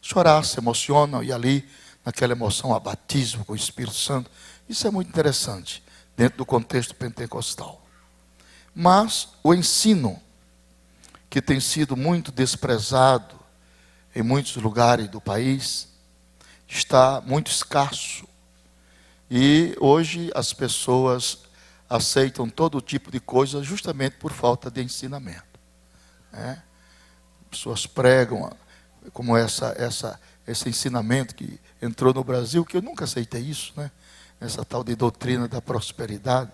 chorar, se emocionam, e ali, naquela emoção, há batismo com o Espírito Santo. Isso é muito interessante, dentro do contexto pentecostal. Mas o ensino, que tem sido muito desprezado em muitos lugares do país, está muito escasso. E hoje as pessoas aceitam todo tipo de coisa justamente por falta de ensinamento. Pessoas pregam como esse ensinamento que entrou no Brasil, que eu nunca aceitei isso, né? Essa tal de doutrina da prosperidade.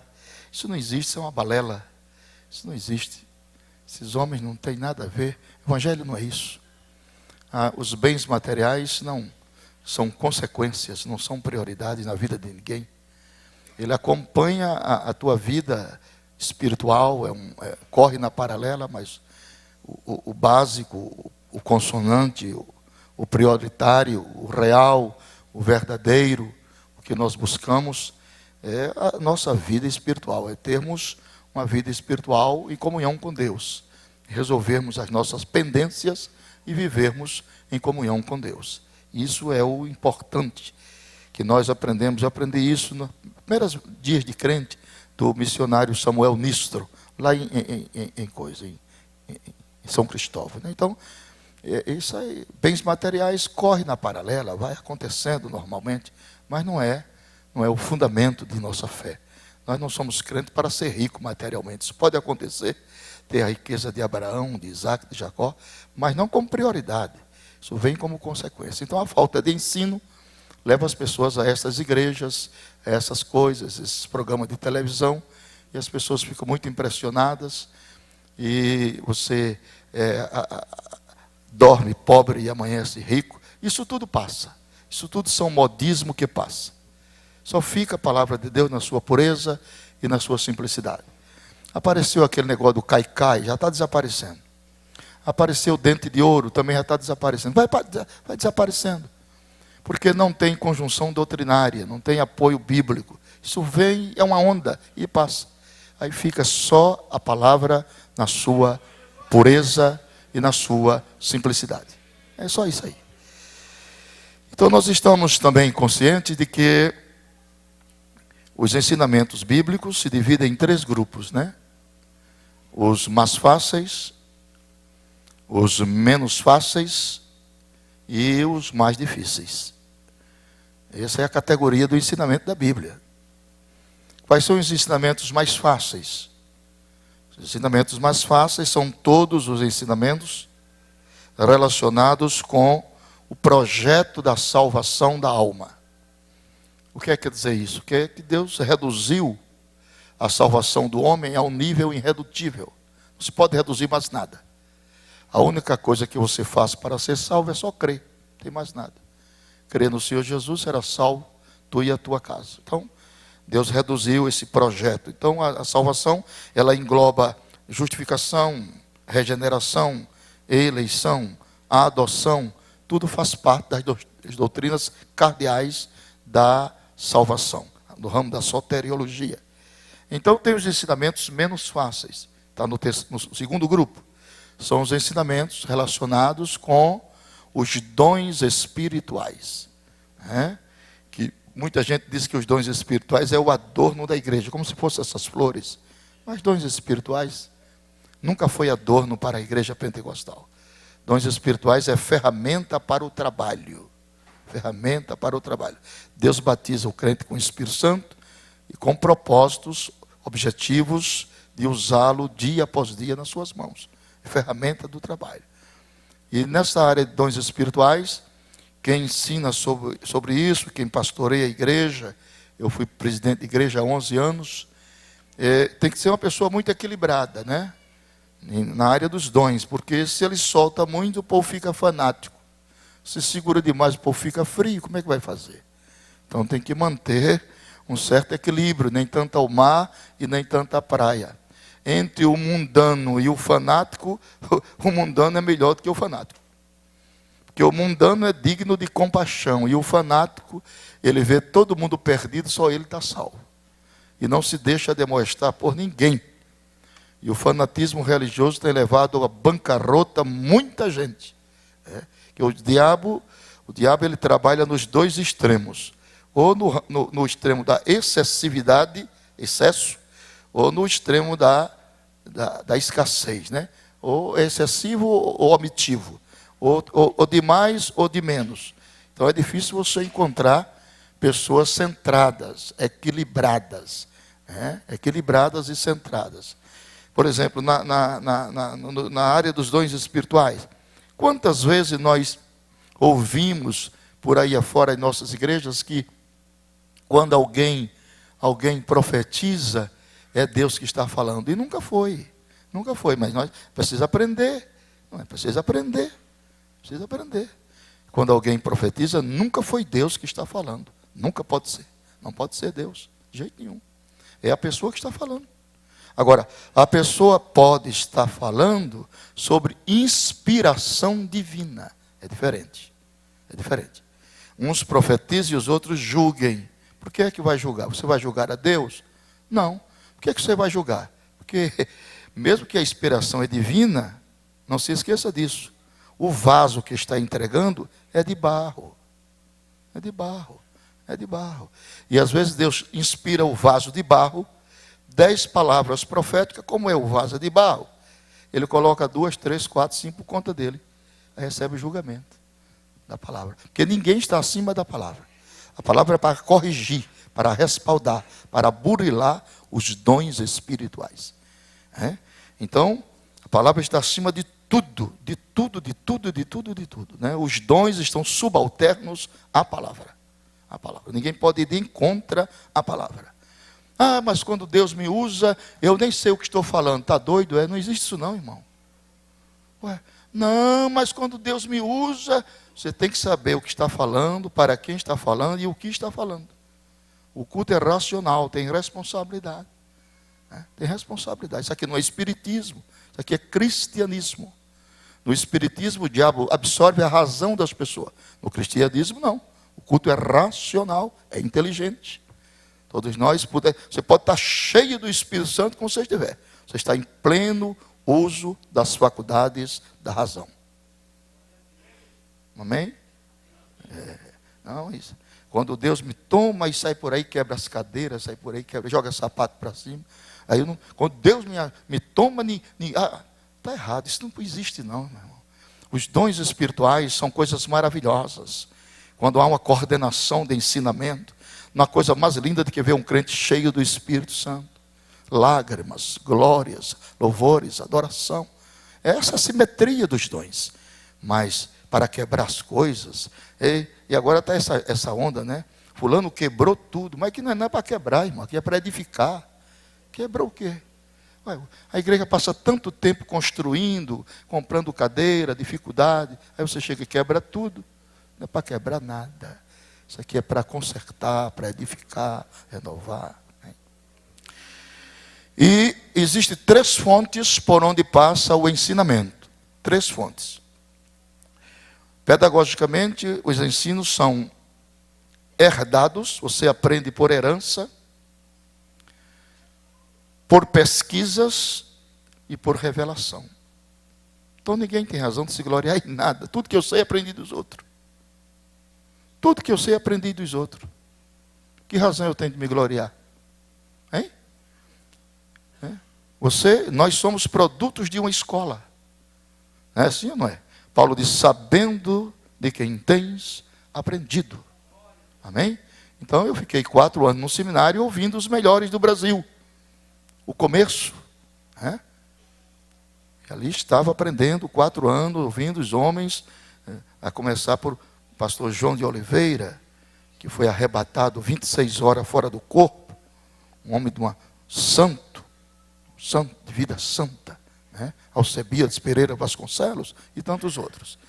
Isso não existe, isso é uma balela. Isso não existe. Esses homens não têm nada a ver. O Evangelho não é isso. Os bens materiais não são consequências, não são prioridades na vida de ninguém. Ele acompanha a tua vida espiritual, corre na paralela, mas o básico, o consonante, o prioritário, o real, o verdadeiro, o que nós buscamos é a nossa vida espiritual, é termos uma vida espiritual em comunhão com Deus, resolvermos as nossas pendências e vivermos em comunhão com Deus. Isso é o importante que nós aprendemos. Eu aprendi isso nos primeiros dias de crente do missionário Samuel Nistro, lá em São Cristóvão. Então, isso aí, bens materiais corre na paralela, vai acontecendo normalmente, mas não é o fundamento de nossa fé. Nós não somos crentes para ser rico materialmente. Isso pode acontecer, ter a riqueza de Abraão, de Isaac, de Jacó, mas não como prioridade. Isso vem como consequência. Então, a falta de ensino leva as pessoas a essas igrejas, a essas coisas, esses programas de televisão, e as pessoas ficam muito impressionadas, e você dorme pobre e amanhece rico. Isso tudo passa. Isso tudo são modismo que passa. Só fica a palavra de Deus na sua pureza e na sua simplicidade. Apareceu aquele negócio do cai-cai, já está desaparecendo. Apareceu o dente de ouro, também já está desaparecendo. Vai desaparecendo. Porque não tem conjunção doutrinária, não tem apoio bíblico. Isso vem, é uma onda e passa. Aí fica só a palavra na sua pureza e na sua simplicidade. É só isso aí. Então nós estamos também conscientes de que os ensinamentos bíblicos se dividem em 3 grupos, né? Os mais fáceis, os menos fáceis e os mais difíceis. Essa é a categoria do ensinamento da Bíblia. Quais são os ensinamentos mais fáceis? Os ensinamentos mais fáceis são todos os ensinamentos relacionados com o projeto da salvação da alma. O que quer dizer isso? Que Deus reduziu a salvação do homem a um nível irredutível. Não se pode reduzir mais nada. A única coisa que você faz para ser salvo é só crer. Não tem mais nada. Crer no Senhor Jesus, será salvo, tu e a tua casa. Então, Deus reduziu esse projeto. Então, a salvação, ela engloba justificação, regeneração, eleição, a adoção. Tudo faz parte das doutrinas cardeais da salvação, no ramo da soteriologia. Então, tem os ensinamentos menos fáceis. Está no segundo grupo. São os ensinamentos relacionados com os dons espirituais. Que muita gente diz que os dons espirituais é o adorno da igreja, como se fossem essas flores. Mas dons espirituais nunca foi adorno para a igreja pentecostal. Dons espirituais é ferramenta para o trabalho. Ferramenta para o trabalho. Deus batiza o crente com o Espírito Santo e com propósitos, objetivos de usá-lo dia após dia nas suas mãos. Ferramenta do trabalho. E nessa área de dons espirituais, quem ensina sobre isso, quem pastoreia a igreja, eu fui presidente de igreja há 11 anos, tem que ser uma pessoa muito equilibrada, né? Na área dos dons, porque se ele solta muito, o povo fica fanático. Se segura demais, o povo fica frio, como é que vai fazer? Então tem que manter um certo equilíbrio, nem tanto ao mar e nem tanto à praia. Entre o mundano e o fanático, o mundano é melhor do que o fanático. Porque o mundano é digno de compaixão, e o fanático, ele vê todo mundo perdido, só ele está salvo. E não se deixa demonstrar por ninguém. E o fanatismo religioso tem levado à bancarrota muita gente. Que o diabo O diabo ele trabalha nos dois extremos. Ou no extremo da excessividade, excesso, ou no extremo da escassez, né? Ou excessivo ou omitivo. Ou de mais ou de menos. Então é difícil você encontrar pessoas centradas, equilibradas. Né? Equilibradas e centradas. Por exemplo, na área dos dons espirituais. Quantas vezes nós ouvimos por aí afora em nossas igrejas que quando alguém profetiza, é Deus que está falando. E nunca foi, mas nós precisamos aprender. Não é? Precisa aprender. Quando alguém profetiza, nunca foi Deus que está falando. Nunca pode ser. Não pode ser Deus, de jeito nenhum. É a pessoa que está falando. Agora, a pessoa pode estar falando sobre inspiração divina. É diferente. Uns profetizam e os outros julguem. Por que é que vai julgar? Você vai julgar a Deus? Não. Por que é que você vai julgar? Porque mesmo que a inspiração é divina, não se esqueça disso. O vaso que está entregando é de barro. E às vezes Deus inspira o vaso de barro, 10 palavras proféticas, como é o vaso de barro. Ele coloca 2, 3, 4, 5 por conta dele. Aí recebe o julgamento da palavra. Porque ninguém está acima da palavra. A palavra é para corrigir, para respaldar, para burilar os dons espirituais. Então, a palavra está acima de tudo. Né? Os dons estão subalternos à palavra. Ninguém pode ir contra a palavra. Ah, mas quando Deus me usa, eu nem sei o que estou falando. Está doido? Não existe isso não, irmão. Não, mas quando Deus me usa, você tem que saber o que está falando, para quem está falando e o que está falando. O culto é racional, tem responsabilidade. Tem responsabilidade. Isso aqui não é espiritismo, isso aqui é cristianismo. No espiritismo, o diabo absorve a razão das pessoas. No cristianismo, não. O culto é racional, é inteligente. Todos nós, você pode estar cheio do Espírito Santo como você estiver. Você está em pleno uso das faculdades da razão. Amém? Não, isso. Quando Deus me toma e sai por aí, quebra as cadeiras, sai por aí, joga sapato para cima. Aí quando Deus me toma, está errado, isso não existe não, meu irmão. Os dons espirituais são coisas maravilhosas. Quando há uma coordenação de ensinamento, uma coisa mais linda do que ver um crente cheio do Espírito Santo. Lágrimas, glórias, louvores, adoração. Essa é a simetria dos dons. Mas para quebrar as coisas, e agora está essa onda, né? Fulano quebrou tudo, mas que não é para quebrar, irmão, aqui é para edificar. Quebrou o quê? A igreja passa tanto tempo construindo, comprando cadeira, dificuldade, aí você chega e quebra tudo. Não é para quebrar nada. Isso aqui é para consertar, para edificar, renovar. Né? E existem 3 fontes por onde passa o ensinamento. 3 fontes. Pedagogicamente, os ensinos são herdados, você aprende por herança, por pesquisas e por revelação. Então ninguém tem razão de se gloriar em nada. Tudo que eu sei, aprendi dos outros. Tudo que eu sei, aprendi dos outros. Que razão eu tenho de me gloriar? Hein? Nós somos produtos de uma escola. É assim ou não é? Paulo diz, sabendo de quem tens aprendido. Amém? Então eu fiquei 4 anos no seminário ouvindo os melhores do Brasil. O começo. E ali estava aprendendo 4 anos, ouvindo os homens, a começar por pastor João de Oliveira, que foi arrebatado 26 horas fora do corpo, um homem de santo, de vida santa, né? Alcebiades Pereira Vasconcelos e tantos outros.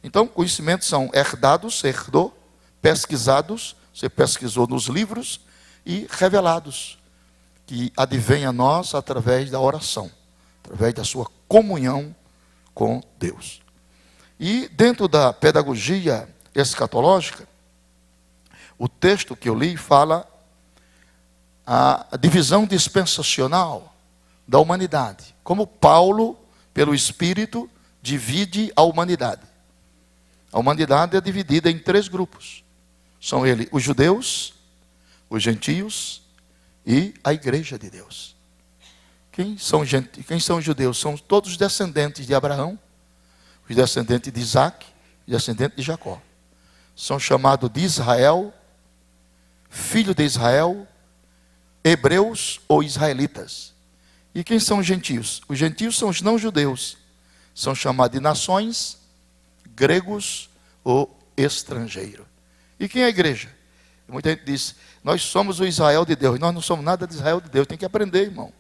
Então, conhecimentos são herdados, você herdou, pesquisados, você pesquisou nos livros, e revelados, que advém a nós através da oração, através da sua comunhão com Deus. E dentro da pedagogia escatológica, o texto que eu li fala a divisão dispensacional da humanidade. Como Paulo, pelo Espírito, divide a humanidade. A humanidade é dividida em 3 grupos. São eles os judeus, os gentios e a igreja de Deus. Quem são os judeus? São todos os descendentes de Abraão, os descendentes de Isaac, os descendentes de Jacó. São chamados de Israel, filho de Israel, hebreus ou israelitas. E quem são os gentios? Os gentios são os não-judeus. São chamados de nações, gregos ou estrangeiros. E quem é a igreja? Muita gente diz, nós somos o Israel de Deus. Nós não somos nada de Israel de Deus. Tem que aprender, irmão.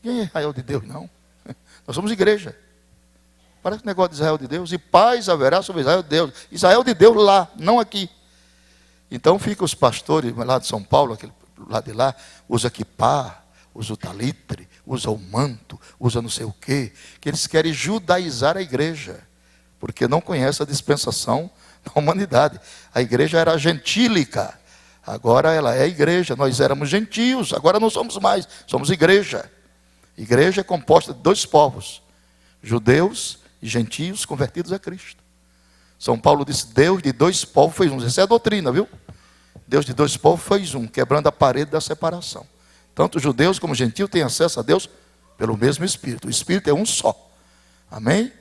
Quem é Israel de Deus? Não. Nós somos igreja. Parece um negócio de Israel de Deus. E paz haverá sobre Israel de Deus. Israel de Deus lá, não aqui. Então ficam os pastores lá de São Paulo, aquele lado de lá, usa quipá, usa o talitre, usa o manto, usa não sei o quê, que eles querem judaizar a igreja, porque não conhece a dispensação da humanidade. A igreja era gentílica, agora ela é igreja. Nós éramos gentios, agora não somos mais, somos igreja. Igreja é composta de 2 povos, judeus e gentios convertidos a Cristo. São Paulo disse, Deus de 2 povos fez um. Essa é a doutrina, viu? Deus de 2 povos fez um, quebrando a parede da separação. Tanto judeus como gentios têm acesso a Deus pelo mesmo Espírito. O Espírito é um só. Amém?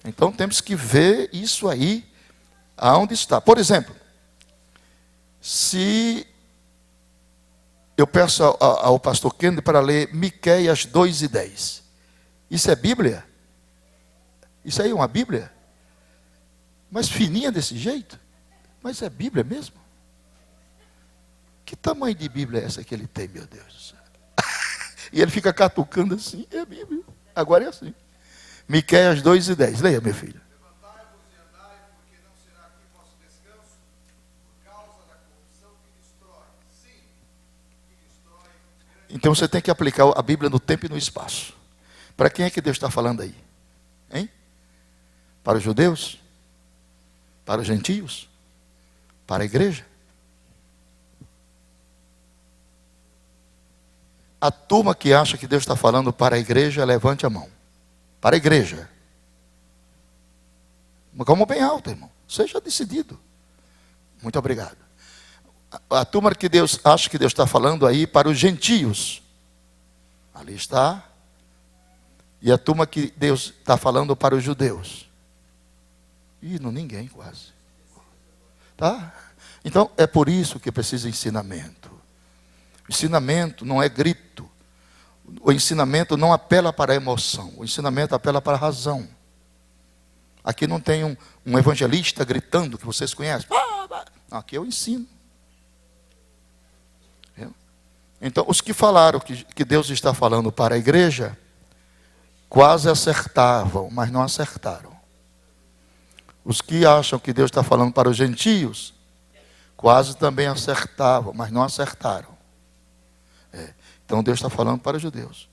Então temos que ver isso aí, aonde está. Por exemplo, se eu peço ao pastor Kennedy para ler Miqueias 2:10. Isso é Bíblia? Isso aí é uma Bíblia? Mas fininha desse jeito? Mas é Bíblia mesmo? Que tamanho de Bíblia é essa que ele tem, meu Deus do céu? E ele fica catucando assim, é Bíblia. Agora é assim. Miqueias 2:10. Leia, meu filho. Levantai-vos e andai, porque não será aqui vosso descanso, por causa da corrupção que destrói. Sim, que destrói. Então você tem que aplicar a Bíblia no tempo e no espaço. Para quem é que Deus está falando aí? Hein? Para os judeus? Para os gentios? Para a igreja? A turma que acha que Deus está falando para a igreja, levante a mão. Para a igreja. Como bem alto, irmão. Seja decidido. Muito obrigado. A turma que Deus acha que Deus está falando aí para os gentios. Ali está. E a turma que Deus está falando para os judeus. Ih, não ninguém quase. Tá? Então é por isso que precisa ensinamento. O ensinamento não é grito. O ensinamento não apela para a emoção. O ensinamento apela para a razão. Aqui não tem um evangelista gritando, que vocês conhecem. Aqui eu ensino. Então, os que falaram que Deus está falando para a igreja, quase acertavam, mas não acertaram. Os que acham que Deus está falando para os gentios, quase também acertavam, mas não acertaram. Então Deus está falando para os judeus.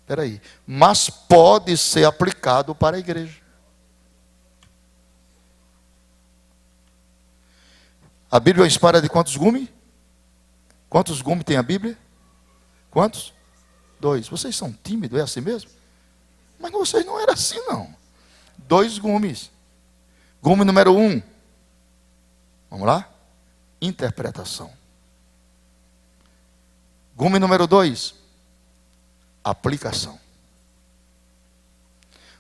Espera aí. Mas pode ser aplicado para a igreja. A Bíblia é uma espada de quantos gumes? Quantos gumes tem a Bíblia? Quantos? 2. Vocês são tímidos, é assim mesmo? Mas vocês não eram assim, não. 2 gumes. Gume número 1. Vamos lá? Interpretação. Gume número 2. Aplicação.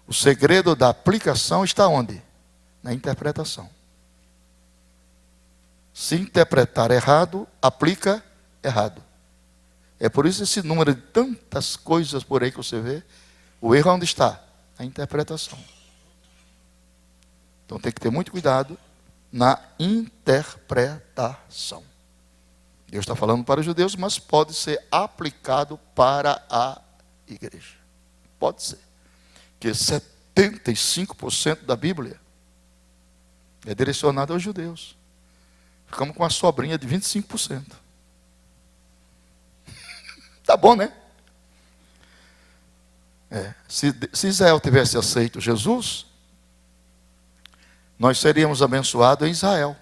O segredo da aplicação está onde? Na interpretação. Se interpretar errado, aplica errado. É por isso esse número de tantas coisas por aí que você vê. O erro onde está? A interpretação. Então tem que ter muito cuidado na interpretação. Deus está falando para os judeus, mas pode ser aplicado para a igreja. Pode ser. Porque 75% da Bíblia é direcionada aos judeus. Ficamos com uma sobrinha de 25%. Tá bom, né? Se Israel tivesse aceito Jesus, nós seríamos abençoados em Israel.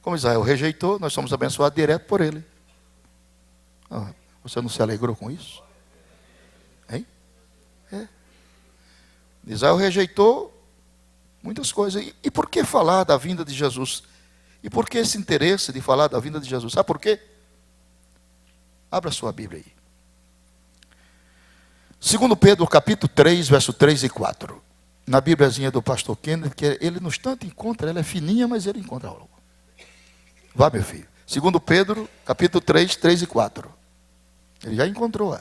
Como Israel rejeitou, nós somos abençoados direto por ele. Você não se alegrou com isso? Hein? Israel rejeitou, Muitas coisas. E por que falar da vinda de Jesus? E por que esse interesse de falar da vinda de Jesus? Sabe por quê? Abra sua Bíblia aí. 2 Pedro, capítulo 3, verso 3 e 4. Na Bíbliazinha do pastor Kenneth, que ele no instante encontra, ela é fininha, mas ele encontra logo. Vá, meu filho. 2 Pedro, capítulo 3, 3 e 4. Ele já encontrou.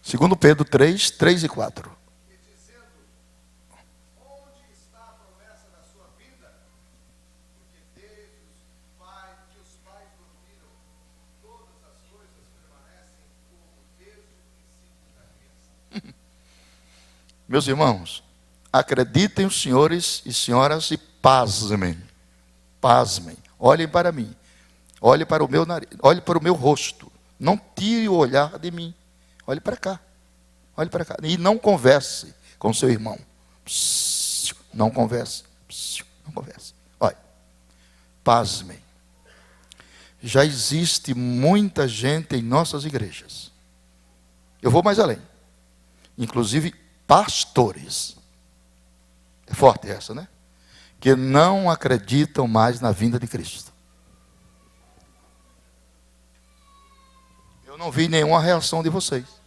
2 Pedro 3, 3 e 4. E dizendo, onde está a promessa da sua vinda? Porque desde os pais dormiram, todas as coisas permanecem como desde o princípio da criação. Meus irmãos, acreditem os senhores e senhoras e pasmem. Pasmem. Olhem para mim. Olhem para o meu nariz. Olhem para o meu rosto. Não tire o olhar de mim. Olhe para cá. Olhe para cá. E não converse com seu irmão. Não converse. Não converse. Olha. Pasmem. Já existe muita gente em nossas igrejas. Eu vou mais além. Inclusive pastores. É forte essa, né? Que não acreditam mais na vinda de Cristo. Eu não vi nenhuma reação de vocês.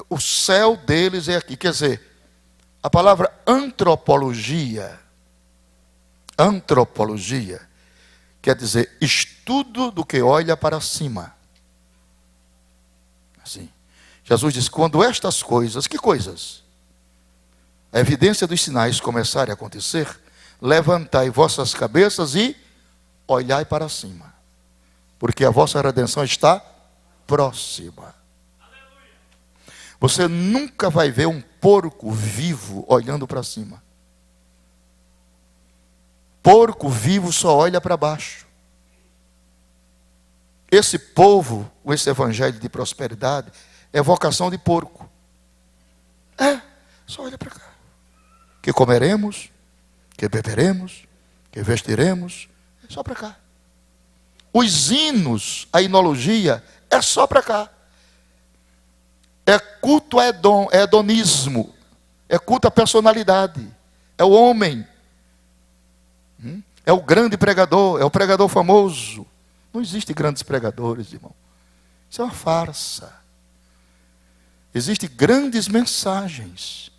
O céu deles é aqui. Quer dizer, a palavra antropologia quer dizer estudo do que olha para cima. Assim. Jesus diz, quando estas coisas, que coisas? A evidência dos sinais começarem a acontecer, levantai vossas cabeças e olhai para cima. Porque a vossa redenção está próxima. Você nunca vai ver um porco vivo olhando para cima. Porco vivo só olha para baixo. Esse povo, esse evangelho de prosperidade, é vocação de porco. Só olha para cá. Que comeremos, que beberemos, que vestiremos, é só para cá. Os hinos, a hinologia, é só para cá. É culto a hedonismo. É culto à personalidade. É o homem. É o grande pregador. É o pregador famoso. Não existem grandes pregadores, irmão. Isso é uma farsa. Existem grandes mensagens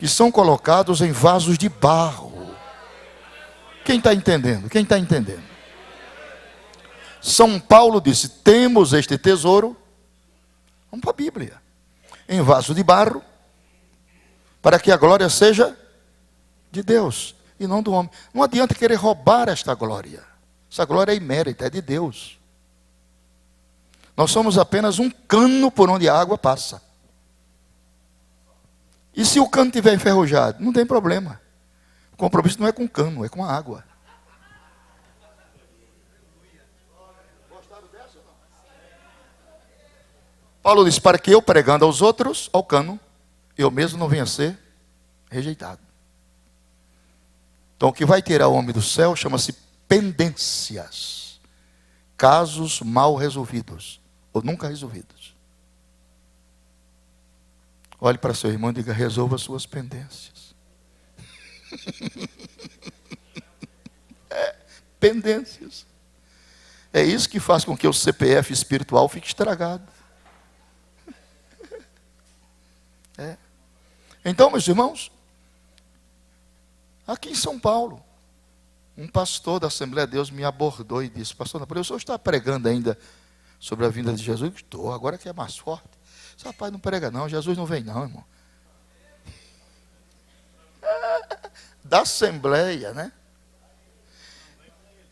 que são colocados em vasos de barro. Quem está entendendo? Quem está entendendo? São Paulo disse, temos este tesouro. Vamos para a Bíblia. Em vaso de barro, para que a glória seja de Deus e não do homem. Não adianta querer roubar esta glória. Essa glória é imérita, é de Deus. Nós somos apenas um cano por onde a água passa. E se o cano estiver enferrujado, não tem problema. O compromisso não é com o cano, é com a água. Paulo diz, para que eu pregando aos outros, ao cano, eu mesmo não venha a ser rejeitado. Então o que vai tirar o homem do céu chama-se pendências. Casos mal resolvidos, ou nunca resolvidos. Olhe para seu irmão e diga, resolva suas pendências. Pendências. É isso que faz com que o CPF espiritual fique estragado. Então, meus irmãos, aqui em São Paulo, um pastor da Assembleia de Deus me abordou e disse, pastor Napoleão, o senhor está pregando ainda sobre a vinda de Jesus? Estou, agora que é mais forte. Esse rapaz não prega não, Jesus não vem não, irmão. Da Assembleia, né?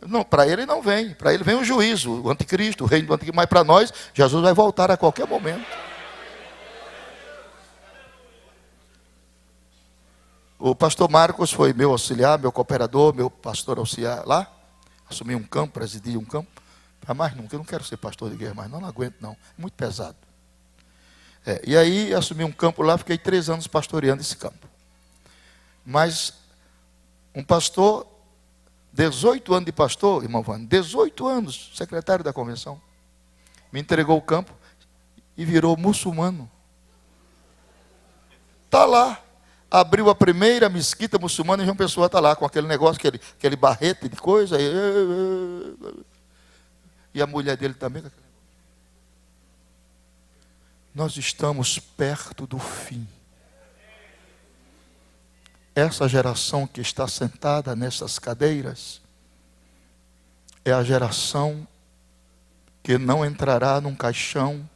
Não, para ele não vem, para ele vem o juízo, o anticristo, o reino do anticristo, mas para nós, Jesus vai voltar a qualquer momento. O pastor Marcos foi meu auxiliar, meu cooperador, meu pastor auxiliar lá. Assumi um campo, presidi um campo. Para mais nunca, eu não quero ser pastor de igreja mais, não aguento não, é muito pesado. E aí assumi um campo lá, fiquei 3 anos pastoreando esse campo. Mas um pastor 18 anos de pastor, irmão Vânia, 18 anos, secretário da convenção. Me entregou o campo e virou muçulmano. Está lá. Abriu a primeira mesquita muçulmana e João Pessoa está lá com aquele negócio, aquele barrete de coisa. E a mulher dele também. Nós estamos perto do fim. Essa geração que está sentada nessas cadeiras é a geração que não entrará num caixão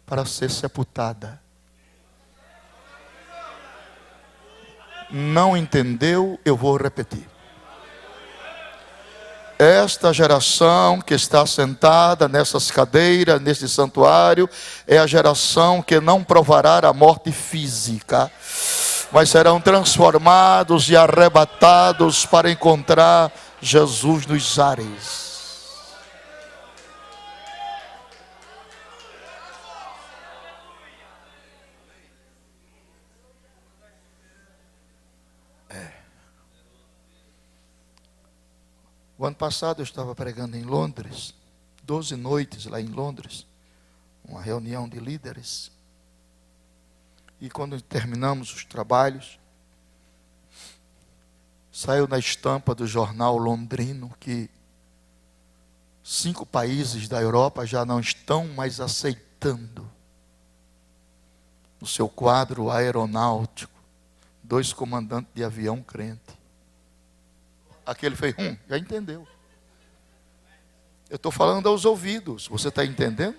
para ser sepultada. Não entendeu? Eu vou repetir. Esta geração que está sentada nessas cadeiras, nesse santuário, é a geração que não provará a morte física, mas serão transformados e arrebatados para encontrar Jesus nos ares. O ano passado eu estava pregando em Londres, 12 noites lá em Londres, uma reunião de líderes. E quando terminamos os trabalhos, saiu na estampa do jornal londrino que 5 países da Europa já não estão mais aceitando no seu quadro aeronáutico 2 comandantes de avião crente. Aquele fez, já entendeu. Eu estou falando aos ouvidos, você está entendendo?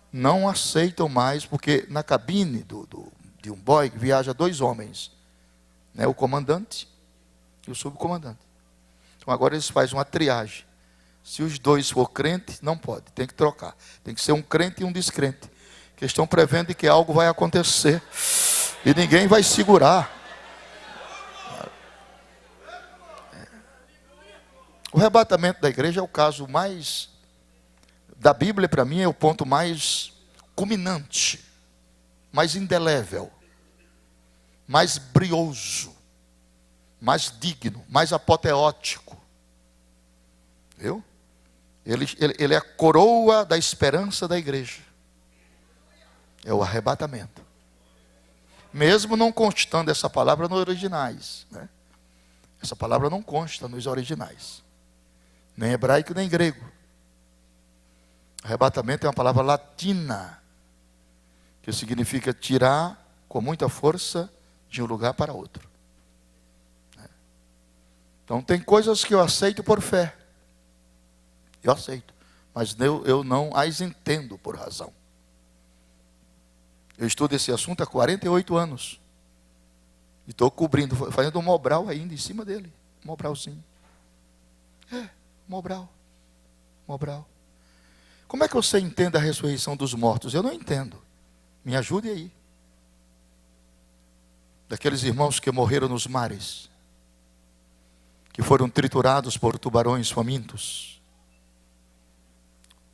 Não aceitam mais, porque na cabine de um Boeing viaja 2 homens, né? O comandante e o subcomandante. Então agora eles fazem uma triagem. Se os 2 for crente, não pode, tem que trocar. Tem que ser um crente e um descrente, que estão prevendo que algo vai acontecer e ninguém vai segurar. O arrebatamento da igreja é o caso mais, da Bíblia para mim é o ponto mais culminante, mais indelével, mais brioso, mais digno, mais apoteótico. Viu? Ele é a coroa da esperança da igreja. É o arrebatamento. Mesmo não constando essa palavra nos originais, né? Essa palavra não consta nos originais. Nem hebraico, nem grego. Arrebatamento é uma palavra latina, que significa tirar com muita força de um lugar para outro. Então tem coisas que eu aceito por fé. Eu aceito. Mas eu não as entendo por razão. Eu estudo esse assunto há 48 anos. E estou cobrindo, fazendo um Mobral ainda em cima dele. Mobralzinho. Mobral. Como é que você entende a ressurreição dos mortos? Eu não entendo. Me ajude aí. Daqueles irmãos que morreram nos mares, que foram triturados por tubarões famintos.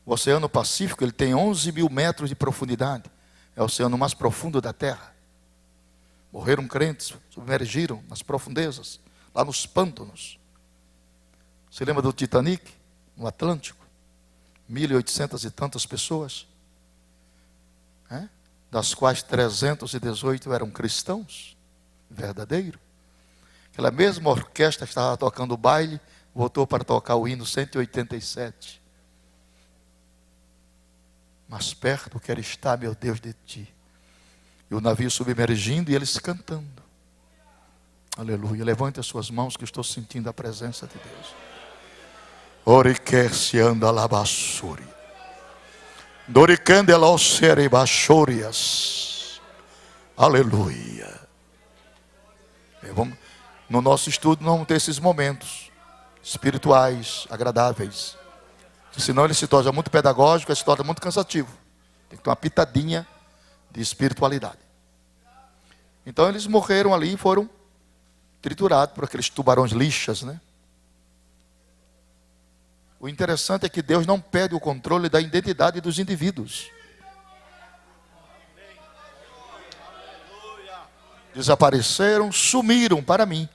O Oceano Pacífico, ele tem 11.000 metros de profundidade. É o oceano mais profundo da Terra. Morreram crentes, submergiram nas profundezas, lá nos pântanos. Você lembra do Titanic, no Atlântico? 1.800 e tantas pessoas, das quais 318 eram cristãos, verdadeiro. Aquela mesma orquestra que estava tocando o baile, voltou para tocar o hino 187. Mais perto quero estar, meu Deus, de ti. E o navio submergindo e eles cantando. Aleluia. Levante as suas mãos que eu estou sentindo a presença de Deus. Oriquece anda labassuri. Doricande laocere bachorias. Aleluia. No nosso estudo não vamos ter esses momentos espirituais, agradáveis. Senão ele se torna muito pedagógico, ele se torna muito cansativo. Tem que ter uma pitadinha de espiritualidade. Então eles morreram ali e foram triturados por aqueles tubarões lixas, né? O interessante é que Deus não perde o controle da identidade dos indivíduos. Desapareceram, sumiram para mim.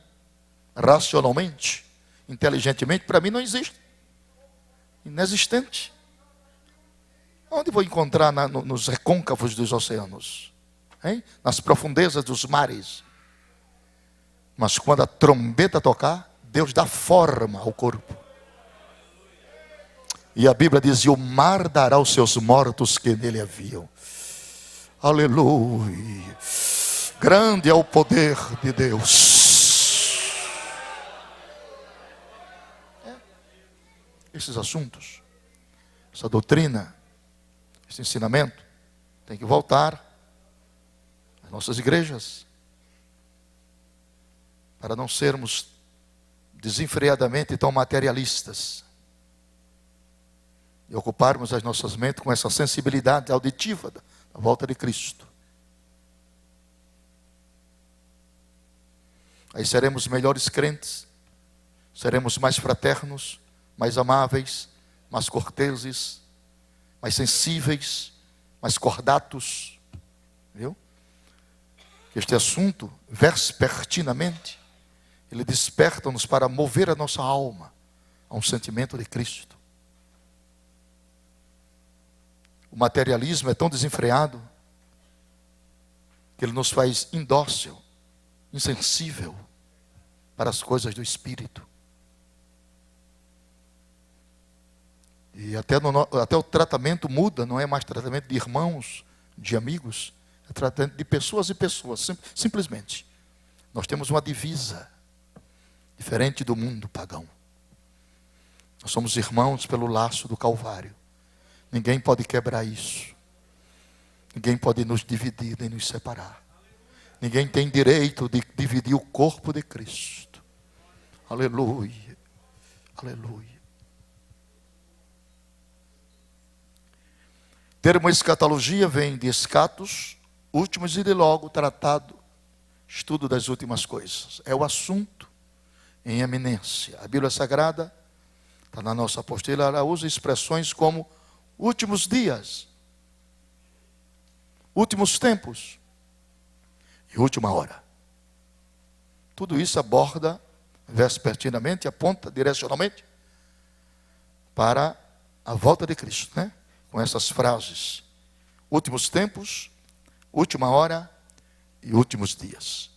racionalmente, inteligentemente, para mim não existe. Inexistente. Onde vou encontrar nos recôncavos dos oceanos? Hein? Nas profundezas dos mares. Mas quando a trombeta tocar, Deus dá forma ao corpo. E a Bíblia diz: e o mar dará aos seus mortos que nele haviam. Aleluia. Grande é o poder de Deus. Esses assuntos, essa doutrina, esse ensinamento, tem que voltar às nossas igrejas, para não sermos desenfreadamente tão materialistas, e ocuparmos as nossas mentes com essa sensibilidade auditiva da volta de Cristo. Aí seremos melhores crentes, seremos mais fraternos, mais amáveis, mais corteses, mais sensíveis, mais cordatos. Viu? Este assunto, vespertinamente, ele desperta-nos para mover a nossa alma a um sentimento de Cristo. O materialismo é tão desenfreado que ele nos faz indócil, insensível para as coisas do Espírito. E até o tratamento muda, não é mais tratamento de irmãos, de amigos, é tratamento de pessoas e pessoas, simplesmente. Nós temos uma divisa diferente do mundo pagão. Nós somos irmãos pelo laço do Calvário. Ninguém pode quebrar isso. Ninguém pode nos dividir nem nos separar. Ninguém tem direito de dividir o corpo de Cristo. Aleluia. Aleluia. O termo escatologia vem de escatos, últimos, e de logo, tratado, estudo das últimas coisas. É o assunto em eminência. A Bíblia Sagrada, está na nossa apostila, ela usa expressões como últimos dias, últimos tempos e última hora. Tudo isso aborda vespertinamente, aponta direcionalmente para a volta de Cristo, né? Com essas frases: últimos tempos, última hora e últimos dias.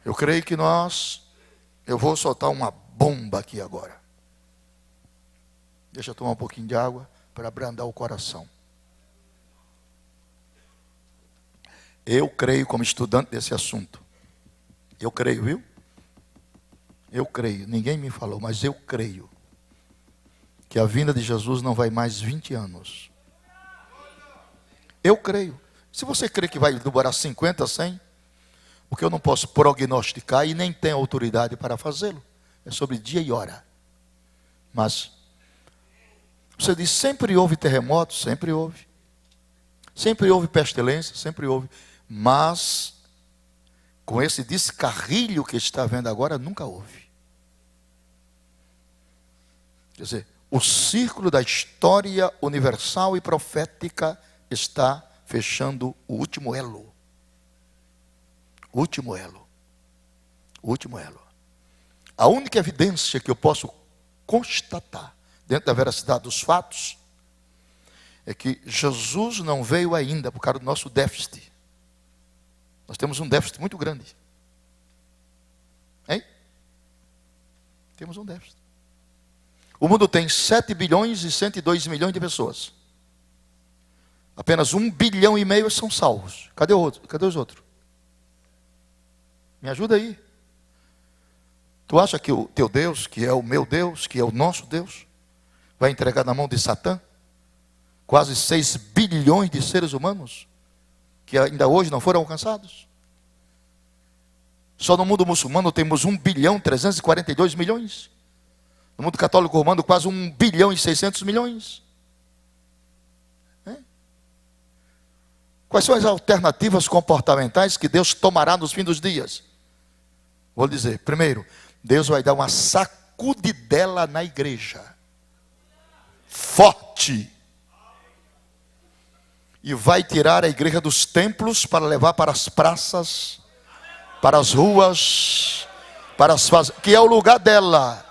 Eu creio que eu vou soltar uma bomba aqui agora. Deixa eu tomar um pouquinho de água para abrandar o coração. Eu creio, como estudante desse assunto, eu creio, viu? Eu creio, ninguém me falou, mas eu creio que a vinda de Jesus não vai mais 20 anos. Eu creio. Se você crê que vai demorar 50, 100, porque eu não posso prognosticar e nem tenho autoridade para fazê-lo. É sobre dia e hora. Mas você diz: sempre houve terremotos, sempre houve. Sempre houve pestilência, sempre houve. Mas com esse descarrilho que está vendo agora, nunca houve. Quer dizer, o círculo da história universal e profética está fechando o último elo. O último elo. O último elo. A única evidência que eu posso constatar, dentro da veracidade dos fatos, é que Jesus não veio ainda por causa do nosso déficit. Nós temos um déficit muito grande. Hein? Temos um déficit. O mundo tem 7 bilhões e 102 milhões de pessoas. Apenas 1,5 bilhão são salvos. Cadê o outro? Cadê os outros? Me ajuda aí. Tu acha que o teu Deus, que é o meu Deus, que é o nosso Deus, vai entregar na mão de Satã quase 6 bilhões de seres humanos que ainda hoje não foram alcançados? Só no mundo muçulmano temos 1 bilhão 342 milhões. No mundo católico romano, quase 1 bilhão e 600 milhões. Quais são as alternativas comportamentais que Deus tomará nos fins dos dias? Vou dizer: primeiro, Deus vai dar uma sacudidela na igreja. Forte. e vai tirar a igreja dos templos para levar para as praças, para as ruas, para as fazendas, que é o lugar dela.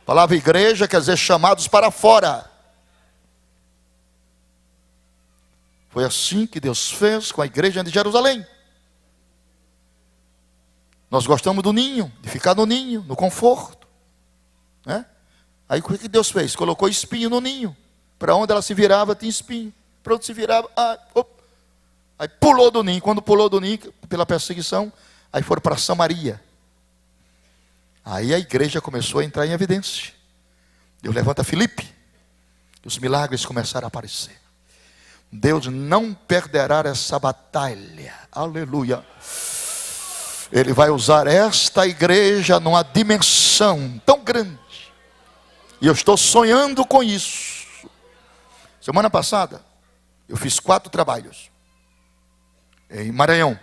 A palavra igreja quer dizer chamados para fora. Foi assim que Deus fez com a igreja de Jerusalém. Nós gostamos do ninho, de ficar no ninho, no conforto, né? Aí o que Deus fez? Colocou espinho no ninho. Para onde ela se virava tinha espinho. Para onde se virava, aí pulou do ninho. Quando pulou do ninho, pela perseguição, aí foram para Samaria. Aí a igreja começou a entrar em evidência. Deus levanta Filipe. E os milagres começaram a aparecer. Deus não perderá essa batalha. Aleluia. Ele vai usar esta igreja numa dimensão tão grande. E eu estou sonhando com isso. Semana passada, eu fiz 4 trabalhos. Em Maranhão.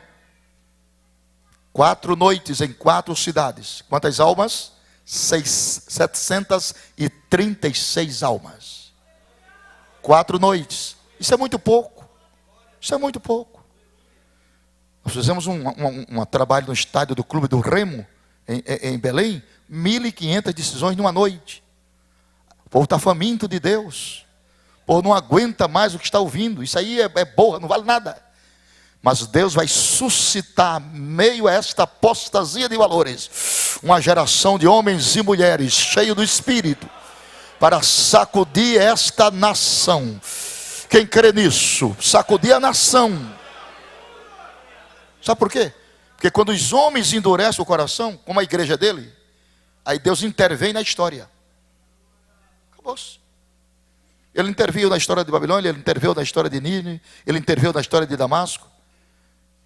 4 noites em 4 cidades. Quantas almas? 736 almas. 4 noites. Isso é muito pouco. Isso é muito pouco. Nós fizemos um trabalho no estádio do Clube do Remo, em Belém. 1.500 decisões numa noite. O povo está faminto de Deus. O povo não aguenta mais o que está ouvindo. Isso aí é borra, não vale nada. Mas Deus vai suscitar, meio a esta apostasia de valores, uma geração de homens e mulheres cheios do Espírito, para sacudir esta nação. Quem crê nisso? Sacudir a nação. Sabe por quê? Porque quando os homens endurecem o coração, como a igreja dele, aí Deus intervém na história. Acabou-se. Ele interviu na história de Babilônia, ele interveio na história de Nínive, ele interveio na história de Damasco.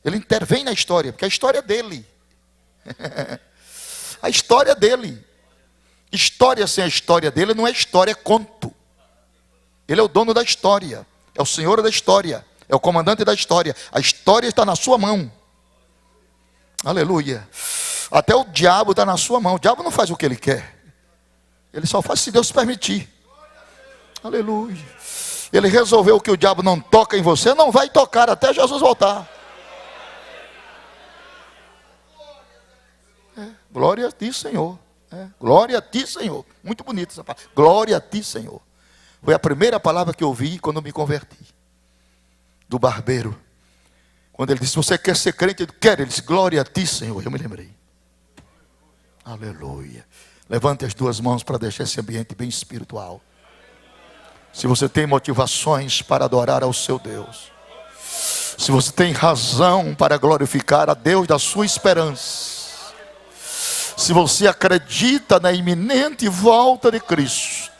Ele intervém na história, porque a história é dele. A história é dele. História sem a história dele não é história, é conto. Ele é o dono da história, é o senhor da história, é o comandante da história. A história está na sua mão. Aleluia. Até o diabo está na sua mão. O diabo não faz o que ele quer. Ele só faz se Deus permitir. Aleluia. Ele resolveu que o diabo não toca em você, não vai tocar até Jesus voltar. Glória a ti, Senhor. Glória a ti, Senhor. Muito bonito essa palavra. Glória a ti, Senhor. Foi a primeira palavra que eu ouvi quando me converti. Do barbeiro. Quando ele disse, você quer ser crente? Eu quero. Ele disse, glória a ti, Senhor. Eu me lembrei. Aleluia. Levante as 2 mãos para deixar esse ambiente bem espiritual. Se você tem motivações para adorar ao seu Deus. Se você tem razão para glorificar a Deus da sua esperança. Se você acredita na iminente volta de Cristo.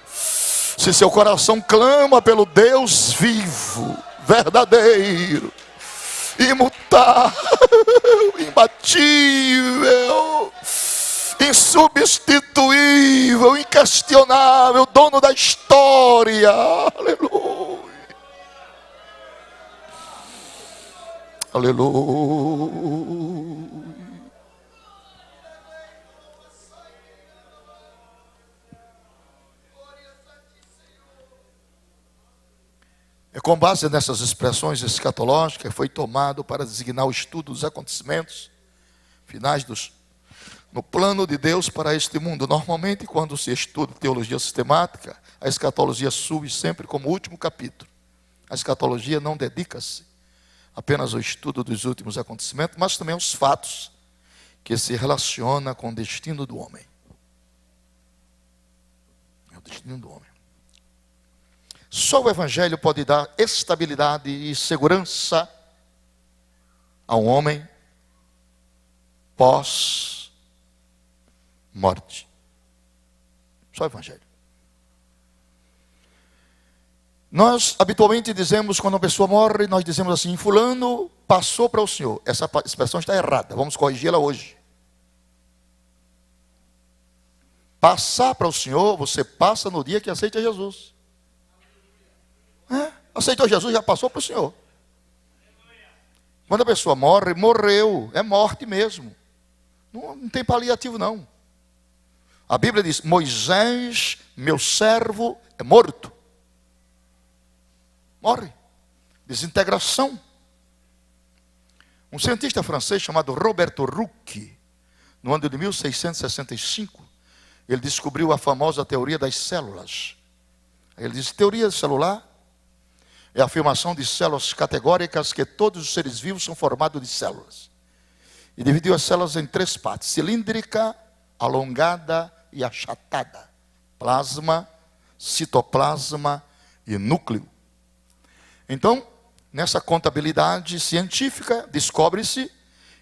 Se seu coração clama pelo Deus vivo, verdadeiro, imutável, imbatível, insubstituível, inquestionável, dono da história. Aleluia. Aleluia. É com base nessas expressões escatológicas foi tomado para designar o estudo dos acontecimentos finais no plano de Deus para este mundo. Normalmente, quando se estuda teologia sistemática, a escatologia surge sempre como último capítulo. A escatologia não dedica-se apenas ao estudo dos últimos acontecimentos, mas também aos fatos que se relacionam com o destino do homem. É o destino do homem. Só o Evangelho pode dar estabilidade e segurança a um homem pós-morte. Só o Evangelho. Nós habitualmente dizemos, quando uma pessoa morre, nós dizemos assim, fulano passou para o Senhor. Essa expressão está errada, vamos corrigi-la hoje. Passar para o Senhor, você passa no dia que aceita Jesus. Aceitou Jesus, já passou para o Senhor. Quando a pessoa morre, morreu, é morte mesmo. Não tem paliativo não. A Bíblia diz, Moisés, meu servo, é morto. Morre. desintegração. Um cientista francês chamado Roberto Rouquet, no ano de 1665, ele descobriu a famosa teoria das células. Ele diz: teoria celular é a afirmação de células categóricas que todos os seres vivos são formados de células. E dividiu as células em 3 partes: cilíndrica, alongada e achatada. Plasma, citoplasma e núcleo. Então, nessa contabilidade científica, descobre-se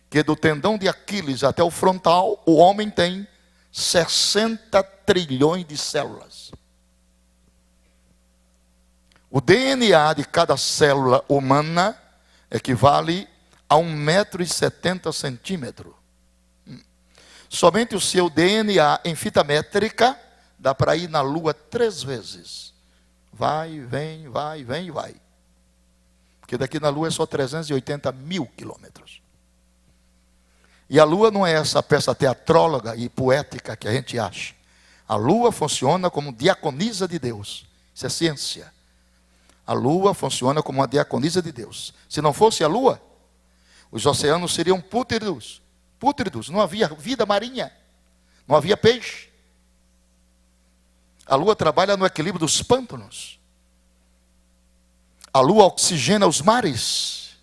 que do tendão de Aquiles até o frontal, o homem tem 60 trilhões de células. O DNA de cada célula humana equivale a 1,70 m. Somente o seu DNA em fita métrica dá para ir na Lua 3 vezes. Vai, vem, vai, vem e vai. Porque daqui na Lua é só 380 mil quilômetros. E a Lua não é essa peça teatróloga e poética que a gente acha. A Lua funciona como diaconisa de Deus. Isso é ciência. A Lua funciona como uma diaconisa de Deus. Se não fosse a Lua, os oceanos seriam pútridos. Pútridos, não havia vida marinha. Não havia peixe. A Lua trabalha no equilíbrio dos pântanos. A Lua oxigena os mares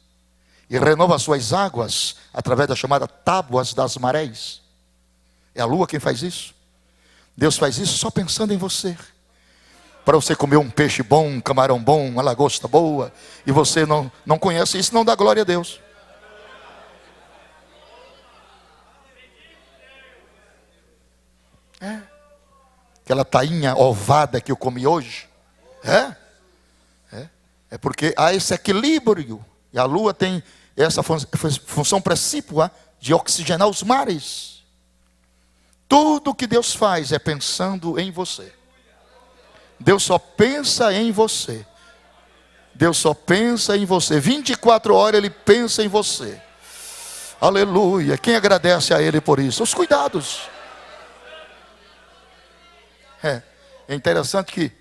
e renova suas águas através da chamada tábuas das marés. É a Lua quem faz isso. Deus faz isso só pensando em você. Para você comer um peixe bom, um camarão bom, uma lagosta boa, e você não conhece isso, não dá glória a Deus. Aquela tainha ovada que eu comi hoje. É porque há esse equilíbrio. E a Lua tem essa função precípua de oxigenar os mares. Tudo que Deus faz é pensando em você. Deus só pensa em você. Deus só pensa em você. 24 horas Ele pensa em você. Aleluia. Quem agradece a Ele por isso? Os cuidados. É interessante que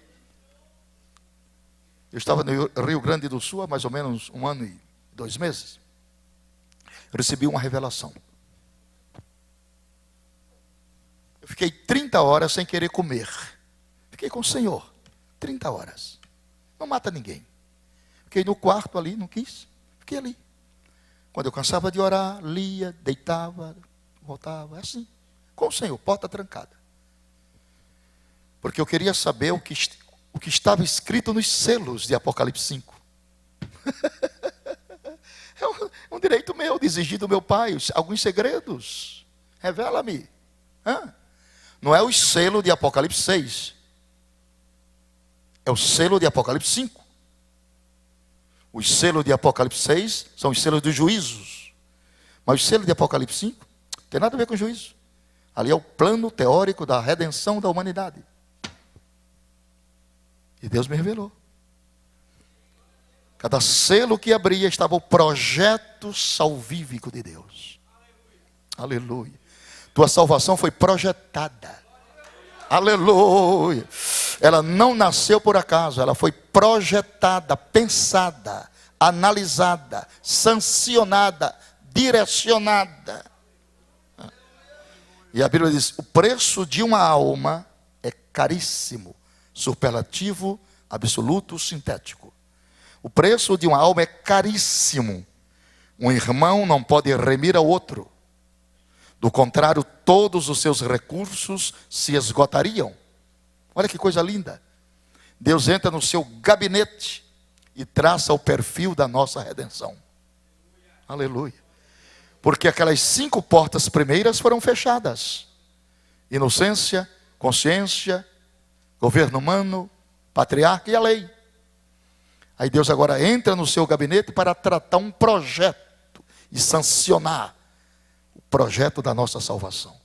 eu estava no Rio Grande do Sul há mais ou menos 1 ano e 2 meses. Eu recebi uma revelação. Eu fiquei 30 horas sem querer comer. Fiquei com o Senhor. 30 horas. Não mata ninguém. Fiquei no quarto ali, não quis. Fiquei ali. Quando eu cansava de orar, lia, deitava, voltava. É assim. Com o Senhor, porta trancada. Porque eu queria saber o que estava escrito nos selos de Apocalipse 5. É um direito meu de exigir do meu Pai alguns segredos. Revela-me. Não é o selo de Apocalipse 6. É o selo de Apocalipse 5. Os selos de Apocalipse 6 são os selos dos juízos. Mas o selo de Apocalipse 5 não tem nada a ver com juízo. Ali é o plano teórico da redenção da humanidade. E Deus me revelou. Cada selo que abria estava o projeto salvífico de Deus. Aleluia. Tua salvação foi projetada. Aleluia. Ela não nasceu por acaso. Ela foi projetada, pensada, analisada, sancionada, direcionada. E a Bíblia diz: o preço de uma alma é caríssimo. Superlativo, absoluto, sintético. O preço de uma alma é caríssimo. Um irmão não pode remir ao outro. Do contrário, todos os seus recursos se esgotariam. Olha que coisa linda. Deus entra no seu gabinete e traça o perfil da nossa redenção. Aleluia. Porque aquelas 5 portas primeiras foram fechadas. Inocência, consciência, governo humano, patriarca e a lei. Aí Deus agora entra no seu gabinete para tratar um projeto e sancionar o projeto da nossa salvação.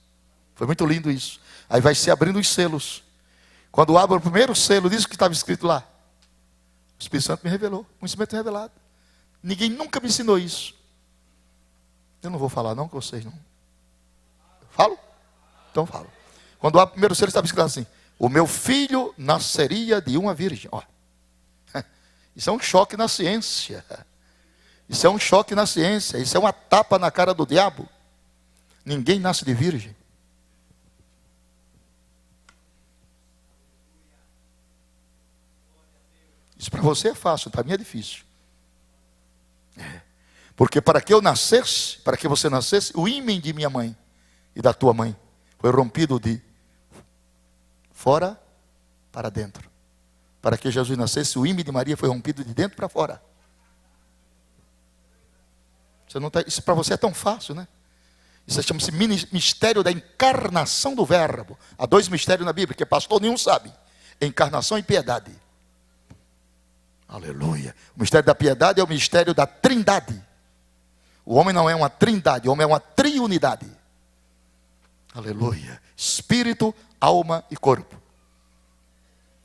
Foi muito lindo isso. Aí vai se abrindo os selos. Quando abre o primeiro selo, diz o que estava escrito lá. O Espírito Santo me revelou, conhecimento revelado. Ninguém nunca me ensinou isso. Eu não vou falar não com vocês não. Falo? Então falo. Quando abre o primeiro selo, estava escrito assim: o meu filho nasceria de uma virgem. Ó. Isso é um choque na ciência. Isso é um choque na ciência. Isso é uma tapa na cara do diabo. Ninguém nasce de virgem. Isso para você é fácil, para mim é difícil. Porque para que eu nascesse, para que você nascesse, o ímen de minha mãe e da tua mãe foi rompido de fora para dentro. Para que Jesus nascesse, o ímen de Maria foi rompido de dentro para fora. Você não tá, isso para você é tão fácil, né? Isso chama-se mistério da encarnação do verbo. Há 2 mistérios na Bíblia, que pastor nenhum sabe. Encarnação e piedade. Aleluia. O mistério da piedade é o mistério da trindade. O homem não é uma trindade, o homem é uma triunidade. Aleluia. Espírito, alma e corpo.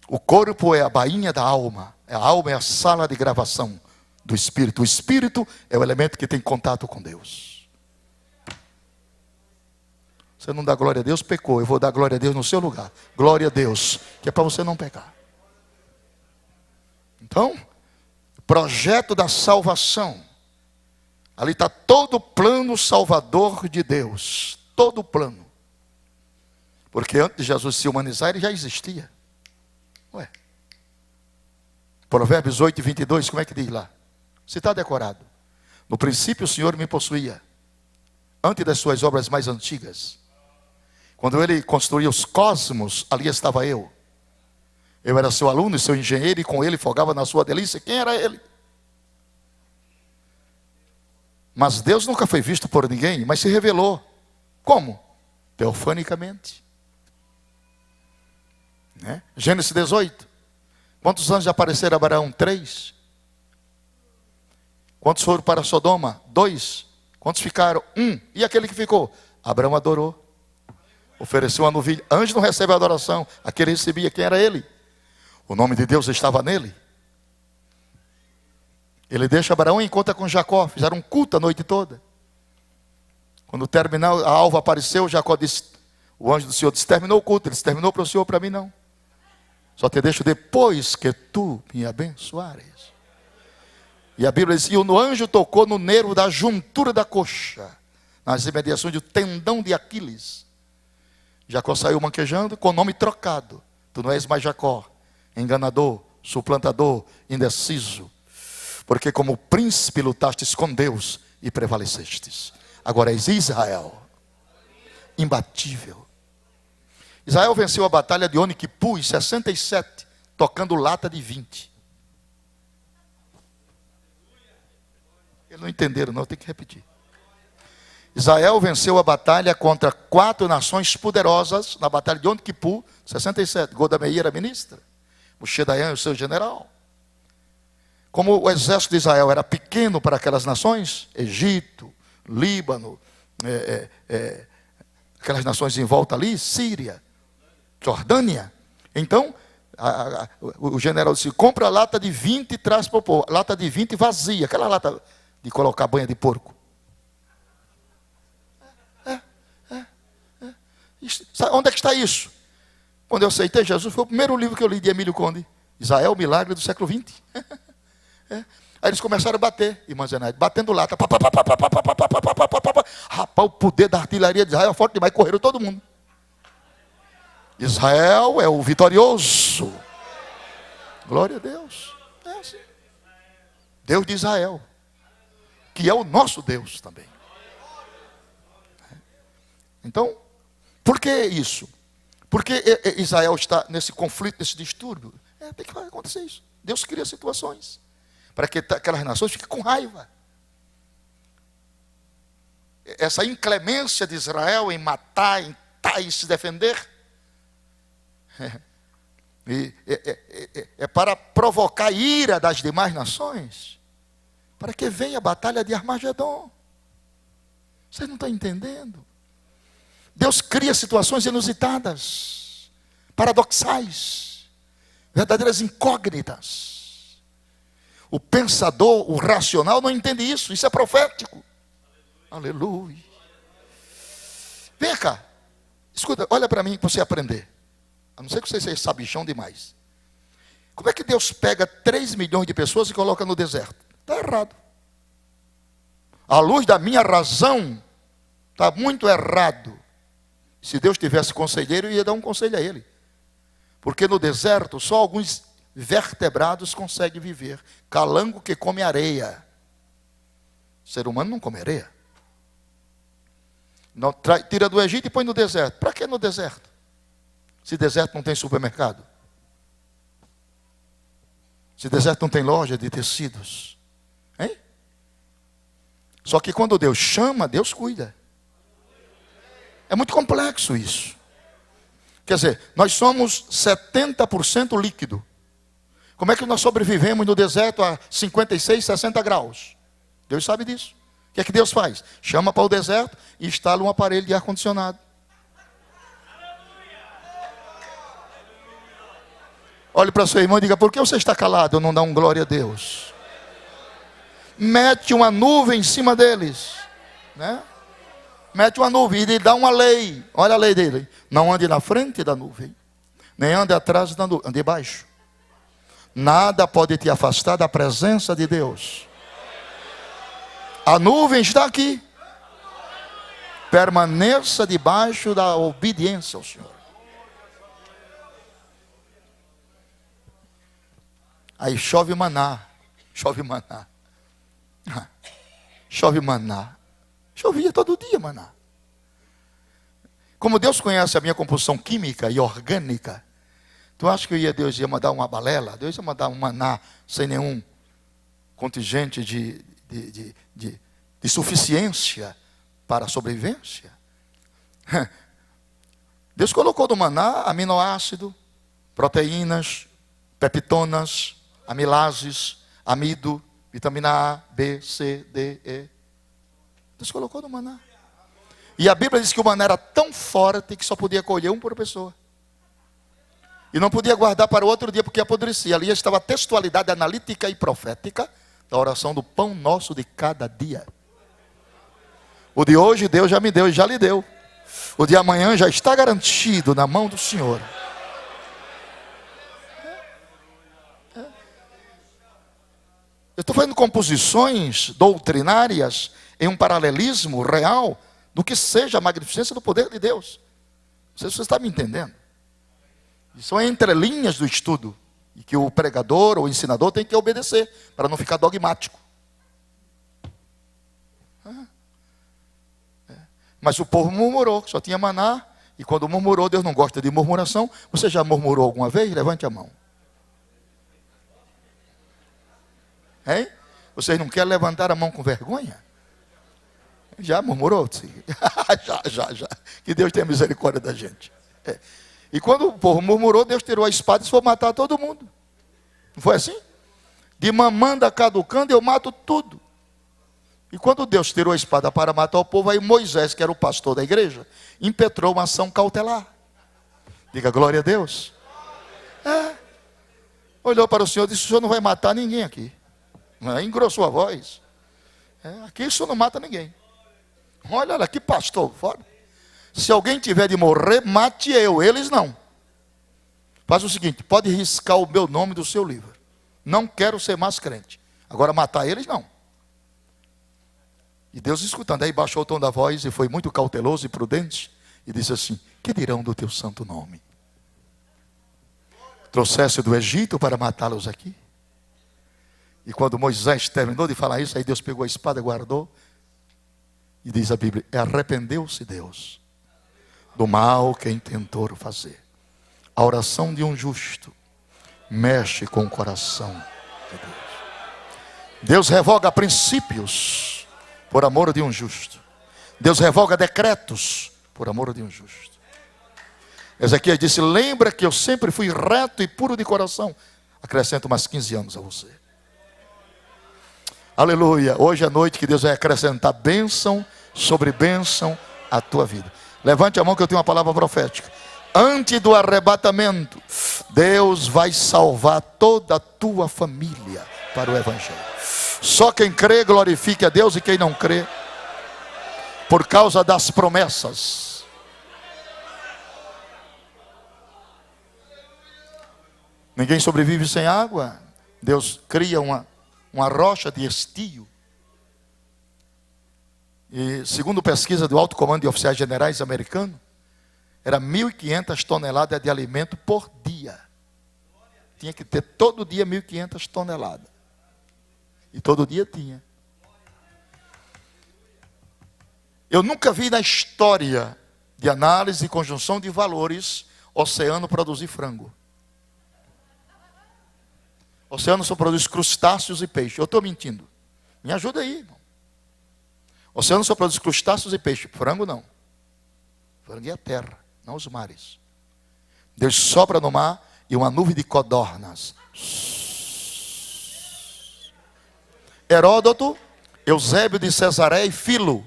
O corpo é a bainha da alma. A alma é a sala de gravação do espírito. O espírito é o elemento que tem contato com Deus. Você não dá glória a Deus, pecou. Eu vou dar glória a Deus no seu lugar. Glória a Deus, que é para você não pecar. Então, projeto da salvação. Ali está todo o plano salvador de Deus. Todo o plano. Porque antes de Jesus se humanizar, ele já existia. Ué. Provérbios 8, 22, como é que diz lá? Se está decorado. No princípio o Senhor me possuía. Antes das suas obras mais antigas. Quando ele construía os cosmos, ali estava eu. Eu era seu aluno e seu engenheiro, e com ele folgava na sua delícia. Quem era ele? Mas Deus nunca foi visto por ninguém, mas se revelou. Como? Teofanicamente. Né? Gênesis 18. Quantos anjos apareceram a Abraão? 3. Quantos foram para Sodoma? 2. Quantos ficaram? 1. E aquele que ficou? Abraão adorou. Ofereceu uma novilha. Anjo não recebe adoração. Aquele recebia. Quem era ele? O nome de Deus estava nele. Ele deixa Abraão e encontra com Jacó. Fizeram um culto a noite toda. Quando terminou, a alva apareceu, Jacó disse, o anjo do Senhor disse, terminou o culto. Ele disse, terminou para o Senhor, para mim não. Só te deixo depois que tu me abençoares. E a Bíblia diz, e o anjo tocou no nervo da juntura da coxa, nas imediações do tendão de Aquiles. Jacó saiu manquejando com o nome trocado. Tu não és mais Jacó, enganador, suplantador, indeciso. Porque como príncipe lutastes com Deus e prevalecestes. Agora és Israel, imbatível. Israel venceu a batalha de Yom Kippur em 67, tocando lata de 20. Eles não entenderam não, eu tenho que repetir. Israel venceu a batalha contra 4 nações poderosas, na batalha de Yom Kippur, 67. Golda Meir era ministra, Moshe Dayan, o seu general. Como o exército de Israel era pequeno para aquelas nações, Egito, Líbano, aquelas nações em volta ali, Síria, Jordânia. Então, o general disse, compra a lata de 20 e traz para o povo. Lata de 20 vazia, aquela lata de colocar banha de porco. Onde é que está isso? Quando eu aceitei Jesus, foi o primeiro livro que eu li de Emílio Conde. Israel, o milagre do século XX. Aí eles começaram a bater, irmã Zenaide, batendo lata. Rapaz, o poder da artilharia de Israel é forte demais, correram todo mundo. Israel é o vitorioso. Glória a Deus. É assim. Deus de Israel, que é o nosso Deus também. Então, por que isso? Por que Israel está nesse conflito, nesse distúrbio? Tem que acontecer isso. Deus cria situações para que aquelas nações fiquem com raiva. Essa inclemência de Israel em matar, em se defender, é para provocar a ira das demais nações, para que venha a batalha de Armagedon. Vocês não estão entendendo? Deus cria situações inusitadas, paradoxais, verdadeiras incógnitas. O pensador, o racional não entende isso. Isso é profético. Aleluia. Vem cá. Escuta, olha para mim para você aprender. A não ser que você seja sabichão demais. Como é que Deus pega 3 milhões de pessoas e coloca no deserto? Está errado. À luz da minha razão, está muito errado. Se Deus tivesse conselheiro, eu ia dar um conselho a ele. Porque no deserto, só alguns vertebrados conseguem viver. Calango que come areia. O ser humano não come areia. Não, tira do Egito e põe no deserto. Para que no deserto? Se deserto não tem supermercado. Se deserto não tem loja de tecidos. Hein? Só que quando Deus chama, Deus cuida. É muito complexo isso. Quer dizer, nós somos 70% líquido. Como é que nós sobrevivemos no deserto a 56, 60 graus? Deus sabe disso. O que é que Deus faz? Chama para o deserto e instala um aparelho de ar-condicionado. Olhe para seu irmão e diga: por que você está calado? Eu não dá um glória a Deus. Mete uma nuvem em cima deles, né? Mete uma nuvem e lhe dá uma lei. Olha a lei dele: não ande na frente da nuvem, nem ande atrás da nuvem, ande debaixo. Nada pode te afastar da presença de Deus. A nuvem está aqui. Permaneça debaixo da obediência ao Senhor. Aí chove maná. Chove maná. Chove maná. Chovia todo dia maná. Como Deus conhece a minha composição química e orgânica, tu acha que Deus ia mandar uma balela? Deus ia mandar um maná sem nenhum contingente de suficiência para a sobrevivência? Deus colocou no maná aminoácido, proteínas, peptonas, amilases, amido, vitamina A, B, C, D, E. Deus colocou no maná. E a Bíblia diz que o maná era tão forte que só podia colher um por pessoa. E não podia guardar para o outro dia porque apodrecia. Ali estava a textualidade analítica e profética da oração do pão nosso de cada dia. O de hoje Deus já me deu e já lhe deu. O de amanhã já está garantido na mão do Senhor. Eu estou fazendo composições doutrinárias em um paralelismo real do que seja a magnificência do poder de Deus. Não sei se você está me entendendo. Isso é entre linhas do estudo e que o pregador ou o ensinador tem que obedecer para não ficar dogmático. Mas o povo murmurou, só tinha maná, e quando murmurou, Deus não gosta de murmuração. Você já murmurou alguma vez? Levante a mão. Hein? Vocês não querem levantar a mão com vergonha? Já murmurou? já. Que Deus tenha misericórdia da gente. E quando o povo murmurou, Deus tirou a espada e foi matar todo mundo. Não foi assim? De mamanda caducando, eu mato tudo. E quando Deus tirou a espada para matar o povo, aí Moisés, que era o pastor da igreja, impetrou uma ação cautelar. Diga glória a Deus. Olhou para o Senhor e disse: o Senhor não vai matar ninguém aqui. Engrossou a voz. Aqui o Senhor não mata ninguém. Olha que pastor, fora. Se alguém tiver de morrer, mate eu, eles não. Faz o seguinte: pode riscar o meu nome do seu livro. Não quero ser mais crente. Agora matar eles não. E Deus escutando, aí baixou o tom da voz e foi muito cauteloso e prudente. E disse assim: que dirão do teu santo nome? Trouxeste do Egito para matá-los aqui? E quando Moisés terminou de falar isso, aí Deus pegou a espada, guardou. E diz a Bíblia: arrependeu-se Deus do mal que intentou fazer. A oração de um justo mexe com o coração de Deus. Deus revoga princípios por amor de um justo. Deus revoga decretos por amor de um justo. Ezequiel disse: lembra que eu sempre fui reto e puro de coração. Acrescento mais 15 anos a você. Aleluia. Hoje à noite que Deus vai acrescentar bênção sobre bênção à tua vida. Levante a mão que eu tenho uma palavra profética. Antes do arrebatamento, Deus vai salvar toda a tua família para o Evangelho. Só quem crê glorifique a Deus, e quem não crê, por causa das promessas. Ninguém sobrevive sem água. Deus cria uma rocha de estio. E segundo pesquisa do Alto Comando de Oficiais Generais americano, era 1.500 toneladas de alimento por dia. Tinha que ter todo dia 1.500 toneladas. E todo dia tinha. Eu nunca vi na história de análise e conjunção de valores oceano produzir frango. Oceano só produz crustáceos e peixe. Eu estou mentindo. Me ajuda aí, irmão. Oceano só produz crustáceos e peixe. Frango não. Frango é a terra, não os mares. Deus sopra no mar e uma nuvem de codornas. Heródoto, Eusébio de Cesareia e Filo,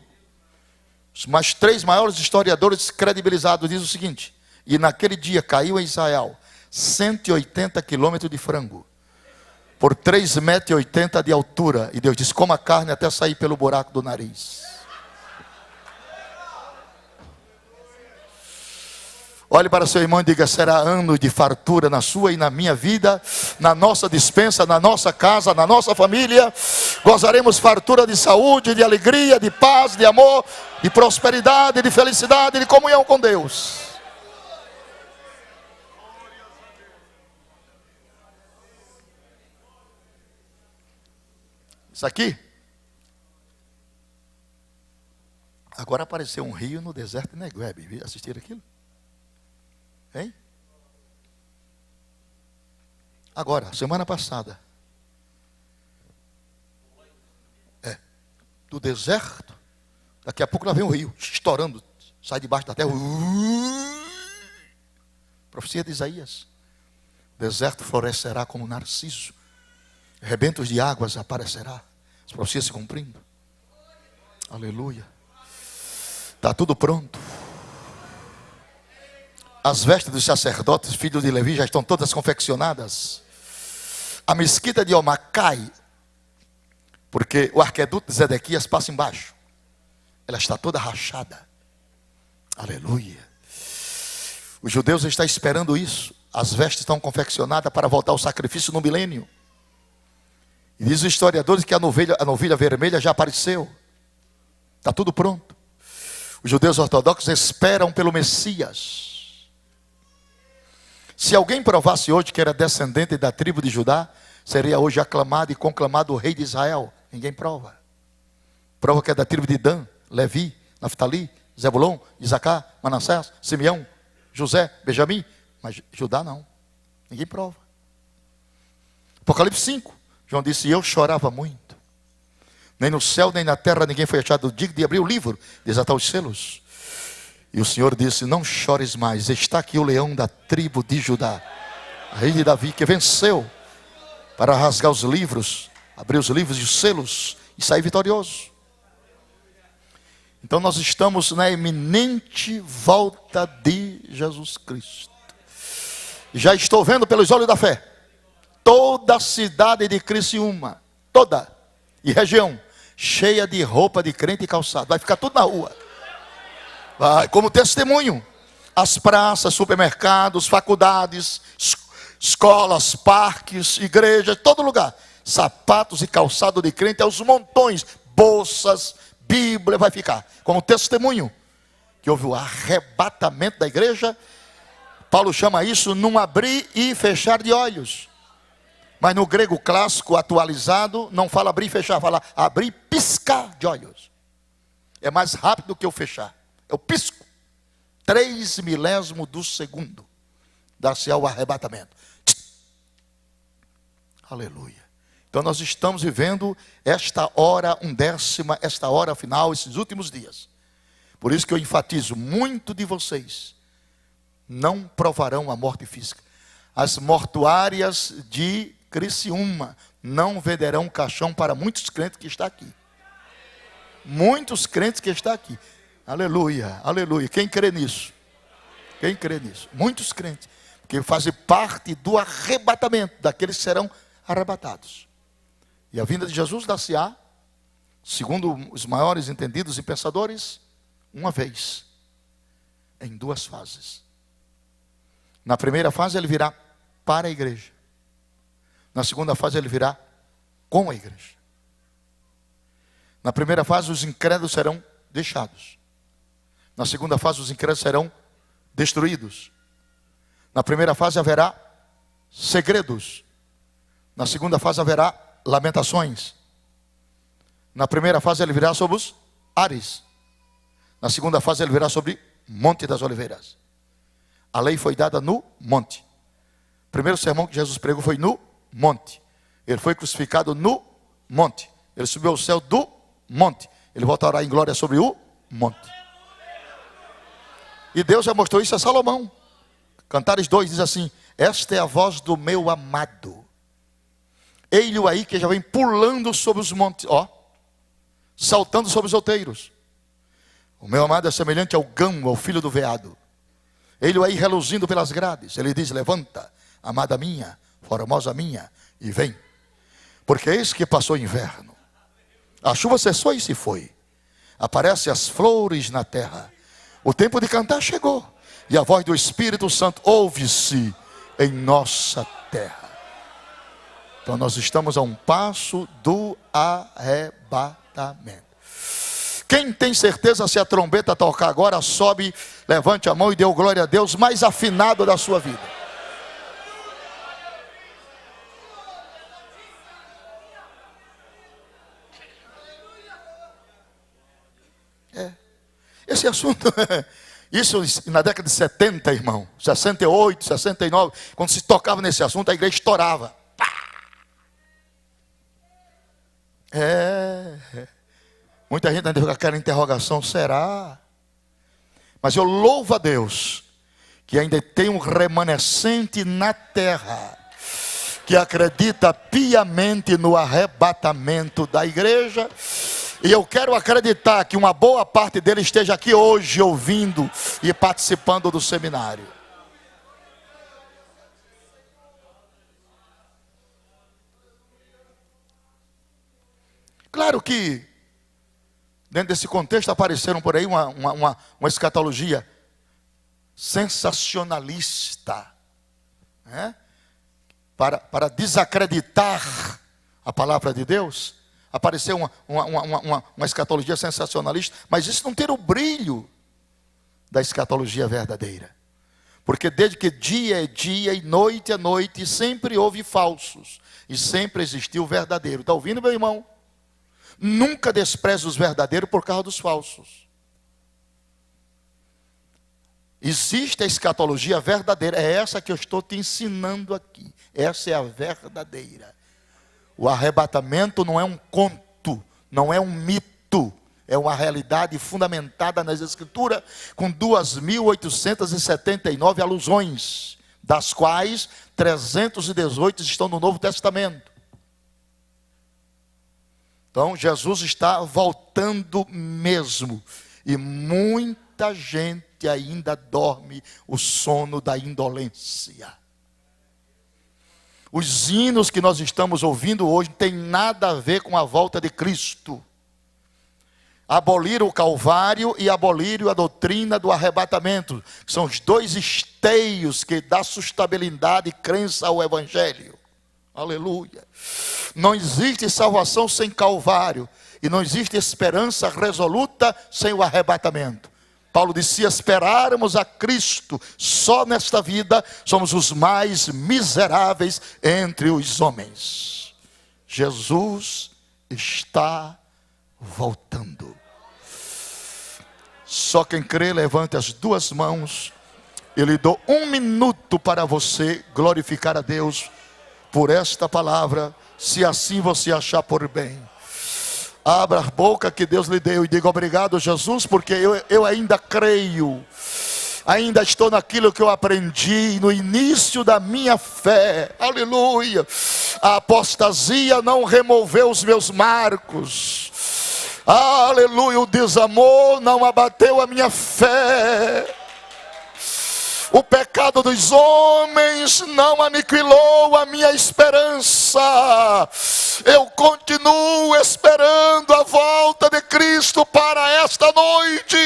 os mais 3 maiores historiadores credibilizados, dizem o seguinte: e naquele dia caiu em Israel 180 quilômetros de frango, por 3,80 metros de altura. E Deus disse: coma carne até sair pelo buraco do nariz. Olhe para seu irmão e diga: será ano de fartura na sua e na minha vida, na nossa despensa, na nossa casa, na nossa família. Gozaremos fartura de saúde, de alegria, de paz, de amor, de prosperidade, de felicidade, de comunhão com Deus. Isso aqui. Agora apareceu um rio no deserto de Negueb. Assistiram aquilo? Hein? Agora, semana passada. Do deserto. Daqui a pouco lá vem um rio, estourando. Sai debaixo da terra. Profecia de Isaías. O deserto florescerá como narciso. Rebentos de águas aparecerá. As profecias se cumprindo. Aleluia. Está tudo pronto. As vestes dos sacerdotes, filhos de Levi, já estão todas confeccionadas. A mesquita de Omacai, porque o arqueduto de Zedequias passa embaixo. Ela está toda rachada. Aleluia. Os judeus estão esperando isso. As vestes estão confeccionadas para voltar ao sacrifício no milênio. E diz os historiadores que a novilha vermelha já apareceu. Está tudo pronto. Os judeus ortodoxos esperam pelo Messias. Se alguém provasse hoje que era descendente da tribo de Judá, seria hoje aclamado e conclamado o rei de Israel. Ninguém prova. Prova que é da tribo de Dan, Levi, Naftali, Zebulon, Isacar, Manassés, Simeão, José, Benjamim. Mas Judá não. Ninguém prova. Apocalipse 5. João disse: eu chorava muito. Nem no céu, nem na terra, ninguém foi achado digno de abrir o livro, desatar os selos. E o Senhor disse: não chores mais, está aqui o leão da tribo de Judá, rei de Davi, que venceu para rasgar os livros, abrir os livros e os selos e sair vitorioso. Então nós estamos na iminente volta de Jesus Cristo. Já estou vendo pelos olhos da fé toda a cidade de Criciúma, toda, e região, cheia de roupa de crente e calçado. Vai ficar tudo na rua. Vai, como testemunho. As praças, supermercados, faculdades, escolas, parques, igrejas, todo lugar. Sapatos e calçado de crente aos montões. Bolsas, Bíblia, vai ficar. Como testemunho que houve o arrebatamento da igreja. Paulo chama isso num abrir e fechar de olhos. Mas no grego clássico atualizado, não fala abrir e fechar, fala abrir e piscar de olhos. É mais rápido do que o fechar. É o pisco. 3 milésimos do segundo. Dar-se ao arrebatamento. Aleluia. Então nós estamos vivendo esta hora undécima, esta hora final, esses últimos dias. Por isso que eu enfatizo, muito de vocês não provarão a morte física. As mortuárias de Criciúma não venderão caixão para muitos crentes que estão aqui. Muitos crentes que estão aqui. Aleluia, aleluia. Quem crê nisso? Quem crê nisso? Muitos crentes. Porque fazem parte do arrebatamento daqueles que serão arrebatados. E a vinda de Jesus dar-se-á, segundo os maiores entendidos e pensadores, uma vez, em 2 fases. Na primeira fase ele virá para a igreja. Na segunda fase ele virá com a igreja. Na primeira fase os incrédulos serão deixados. Na segunda fase os incrédulos serão destruídos. Na primeira fase haverá segredos. Na segunda fase haverá lamentações. Na primeira fase ele virá sobre os ares. Na segunda fase ele virá sobre Monte das Oliveiras. A lei foi dada no monte. O primeiro sermão que Jesus pregou foi no monte. Ele foi crucificado no monte. Ele subiu ao céu do monte. Ele voltará em glória sobre o monte. E Deus já mostrou isso a Salomão. Cantares 2 diz assim: esta é a voz do meu amado. Ei-lo aí que já vem pulando sobre os montes, ó, saltando sobre os outeiros. O meu amado é semelhante ao gamo, ao filho do veado. Ei-lo aí reluzindo pelas grades. Ele diz: levanta, amada minha, formosa minha, e vem. Porque eis que passou o inverno. A chuva cessou e se foi. Aparecem as flores na terra. O tempo de cantar chegou. E a voz do Espírito Santo ouve-se em nossa terra. Então nós estamos a um passo do arrebatamento. Quem tem certeza, se a trombeta tocar agora, sobe, levante a mão e dê glória a Deus mais afinado da sua vida. Esse assunto, isso na década de 70, irmão, 68, 69, quando se tocava nesse assunto, a igreja estourava. Muita gente ainda fica com aquela interrogação, será? Mas eu louvo a Deus, que ainda tem um remanescente na terra, que acredita piamente no arrebatamento da igreja. E eu quero acreditar que uma boa parte dele esteja aqui hoje ouvindo e participando do seminário. Claro que dentro desse contexto apareceram por aí uma escatologia sensacionalista, né? Para desacreditar a palavra de Deus. Apareceu uma escatologia sensacionalista, mas isso não tira o brilho da escatologia verdadeira. Porque desde que dia é dia e noite é noite, sempre houve falsos e sempre existiu o verdadeiro. Está ouvindo, meu irmão? Nunca despreze os verdadeiros por causa dos falsos. Existe a escatologia verdadeira, é essa que eu estou te ensinando aqui. Essa é a verdadeira. O arrebatamento não é um conto, não é um mito, é uma realidade fundamentada nas Escrituras, com 2.879 alusões, das quais 318 estão no Novo Testamento. Então Jesus está voltando mesmo, e muita gente ainda dorme o sono da indolência. Os hinos que nós estamos ouvindo hoje não tem nada a ver com a volta de Cristo. Aboliram o Calvário e aboliram a doutrina do arrebatamento, que são os dois esteios que dão sustentabilidade e crença ao Evangelho. Aleluia. Não existe salvação sem Calvário, e não existe esperança resoluta sem o arrebatamento. Paulo disse: se esperarmos a Cristo só nesta vida, somos os mais miseráveis entre os homens. Jesus está voltando. Só quem crê, levante as duas mãos. Eu lhe dou 1 minuto para você glorificar a Deus por esta palavra, se assim você achar por bem. Abra a boca que Deus lhe deu e diga: obrigado, Jesus, porque eu ainda creio, ainda estou naquilo que eu aprendi no início da minha fé. Aleluia. A apostasia não removeu os meus marcos. Aleluia. O desamor não abateu a minha fé. O pecado dos homens não aniquilou a minha esperança. Eu continuo esperando a volta de Cristo para esta noite.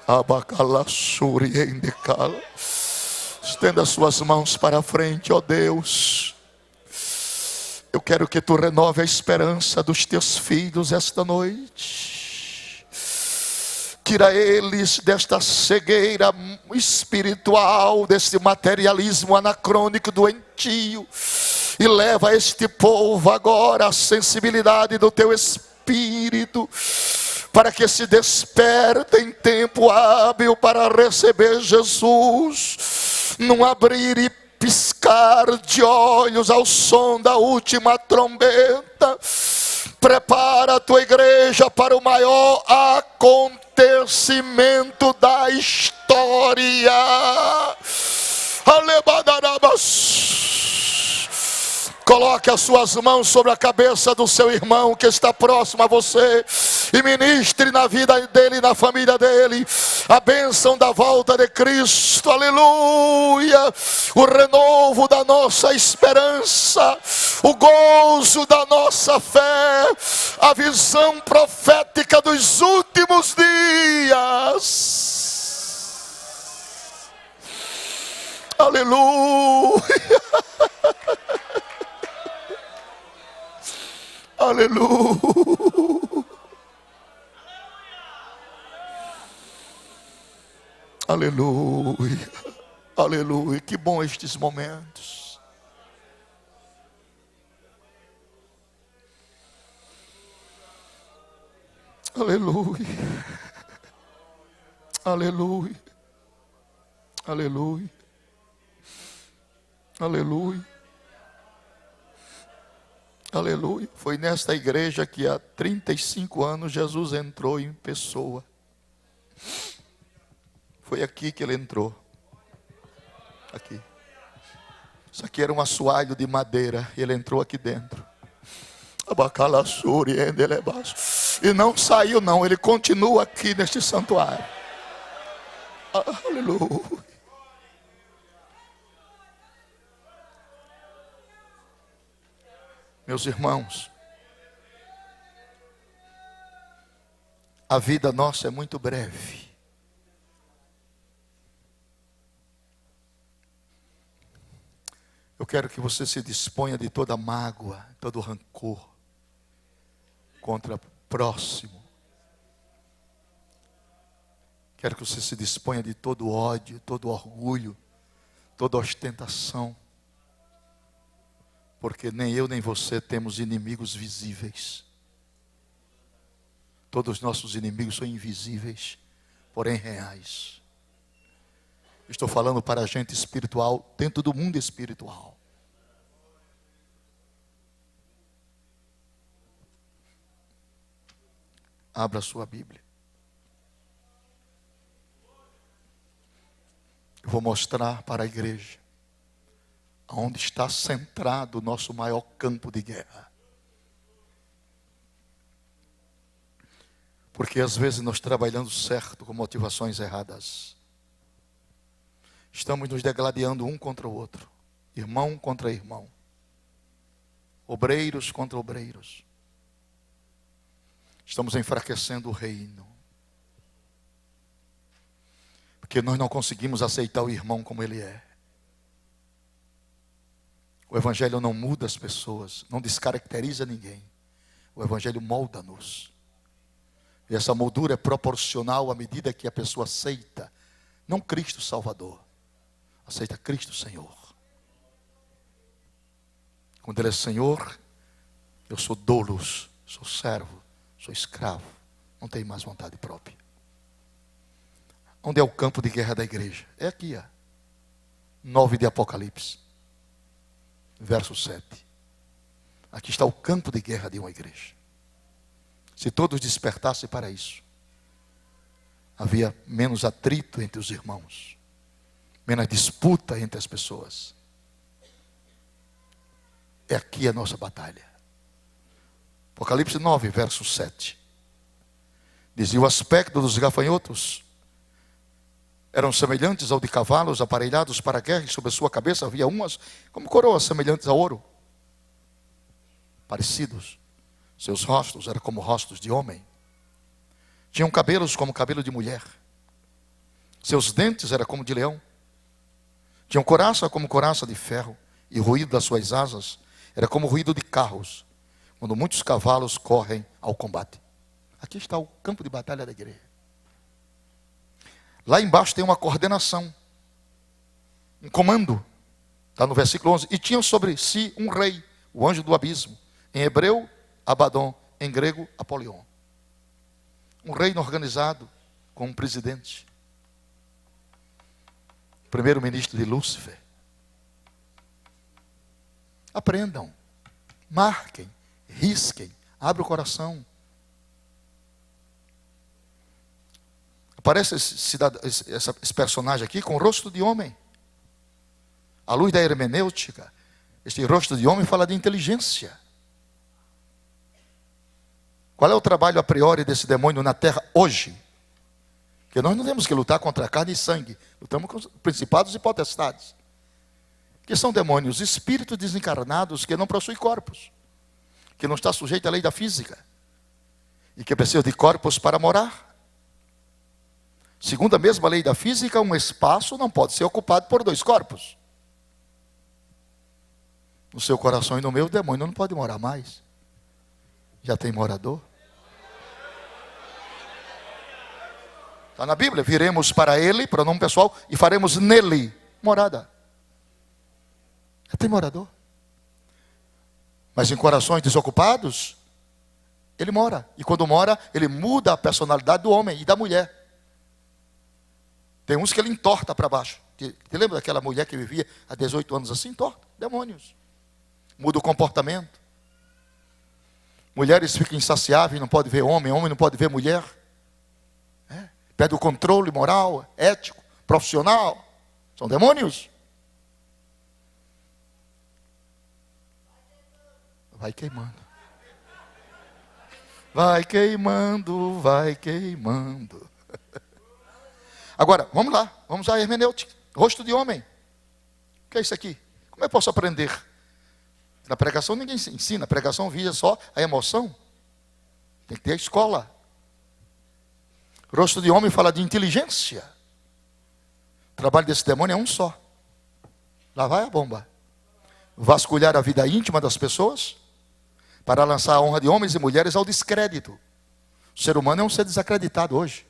Abacalassuri endecala. Estenda suas mãos para a frente, ó Deus. Eu quero que tu renove a esperança dos teus filhos esta noite. Tira eles desta cegueira espiritual, deste materialismo anacrônico doentio, e leva este povo agora à sensibilidade do teu Espírito, para que se despertem em tempo hábil para receber Jesus, num abrir e piscar de olhos ao som da última trombeta. Prepara a tua igreja para o maior acontecimento da história. Alebadarabas. Coloque as suas mãos sobre a cabeça do seu irmão que está próximo a você e ministre na vida dele e na família dele a bênção da volta de Cristo. Aleluia! O renovo da nossa esperança, o gozo da nossa fé, a visão profética dos últimos dias. Aleluia! Aleluia. Aleluia. Aleluia. Que bom estes momentos. Aleluia. Aleluia. Aleluia. Aleluia. Aleluia. Foi nesta igreja que há 35 anos Jesus entrou em pessoa. Foi aqui que ele entrou. Aqui. Isso aqui era um assoalho de madeira. E ele entrou aqui dentro. E não saiu não. Ele continua aqui neste santuário. Aleluia. Meus irmãos, a vida nossa é muito breve. Eu quero que você se disponha de toda mágoa, todo rancor contra o próximo. Quero que você se disponha de todo ódio, todo orgulho, toda ostentação. Porque nem eu nem você temos inimigos visíveis. Todos os nossos inimigos são invisíveis, porém reais. Estou falando para a gente espiritual, dentro do mundo espiritual. Abra sua Bíblia. Eu vou mostrar para a igreja onde está centrado o nosso maior campo de guerra. Porque às vezes nós trabalhamos certo com motivações erradas. Estamos nos degladiando um contra o outro. Irmão contra irmão. Obreiros contra obreiros. Estamos enfraquecendo o reino. Porque nós não conseguimos aceitar o irmão como ele é. O Evangelho não muda as pessoas, não descaracteriza ninguém. O Evangelho molda-nos. E essa moldura é proporcional à medida que a pessoa aceita, não Cristo Salvador, aceita Cristo Senhor. Quando Ele é Senhor, eu sou doulos, sou servo, sou escravo, não tenho mais vontade própria. Onde é o campo de guerra da igreja? É aqui, 9 de Apocalipse. Verso 7. Aqui está o campo de guerra de uma igreja. Se todos despertassem para isso, havia menos atrito entre os irmãos, menos disputa entre as pessoas. É aqui a nossa batalha. Apocalipse 9, verso 7. Dizia: o aspecto dos gafanhotos eram semelhantes ao de cavalos aparelhados para a guerra, e sobre a sua cabeça havia umas como coroas semelhantes a ouro. Parecidos. Seus rostos eram como rostos de homem. Tinham cabelos como cabelo de mulher. Seus dentes eram como de leão. Tinham coraça como coraça de ferro. E o ruído das suas asas era como o ruído de carros, quando muitos cavalos correm ao combate. Aqui está o campo de batalha da igreja. Lá embaixo tem uma coordenação, um comando. Está no versículo 11. E tinham sobre si um rei, o anjo do abismo. Em hebreu, Abaddon. Em grego, Apolion. Um reino organizado com um presidente. Primeiro-ministro de Lúcifer. Aprendam, marquem, risquem, abra o coração. Aparece esse personagem aqui com o rosto de homem. À luz da hermenêutica, este rosto de homem fala de inteligência. Qual é o trabalho a priori desse demônio na terra hoje? Porque nós não temos que lutar contra carne e sangue. Lutamos com os principados e potestades. Que são demônios, espíritos desencarnados que não possuem corpos. Que não está sujeito à lei da física. E que precisam de corpos para morar. Segundo a mesma lei da física, um espaço não pode ser ocupado por dois corpos. No seu coração e no meu, o demônio não pode morar mais. Já tem morador. Está na Bíblia, viremos para ele, pronome pessoal, e faremos nele morada. Já tem morador. Mas em corações desocupados, ele mora. E quando mora, ele muda a personalidade do homem e da mulher. Tem uns que ele entorta para baixo. Te lembra daquela mulher que vivia há 18 anos assim? Entorta, demônios. Muda o comportamento. Mulheres ficam insaciáveis, não pode ver homem, homem não pode ver mulher. Perde o controle moral, ético, profissional. São demônios. Vai queimando. Vai queimando, vai queimando. Agora, vamos lá. Vamos à hermenêutica. Rosto de homem. O que é isso aqui? Como eu posso aprender? Na pregação ninguém ensina. A pregação visa só a emoção. Tem que ter a escola. Rosto de homem fala de inteligência. O trabalho desse demônio é um só. Lá vai a bomba. Vasculhar a vida íntima das pessoas para lançar a honra de homens e mulheres ao descrédito. O ser humano é um ser desacreditado hoje.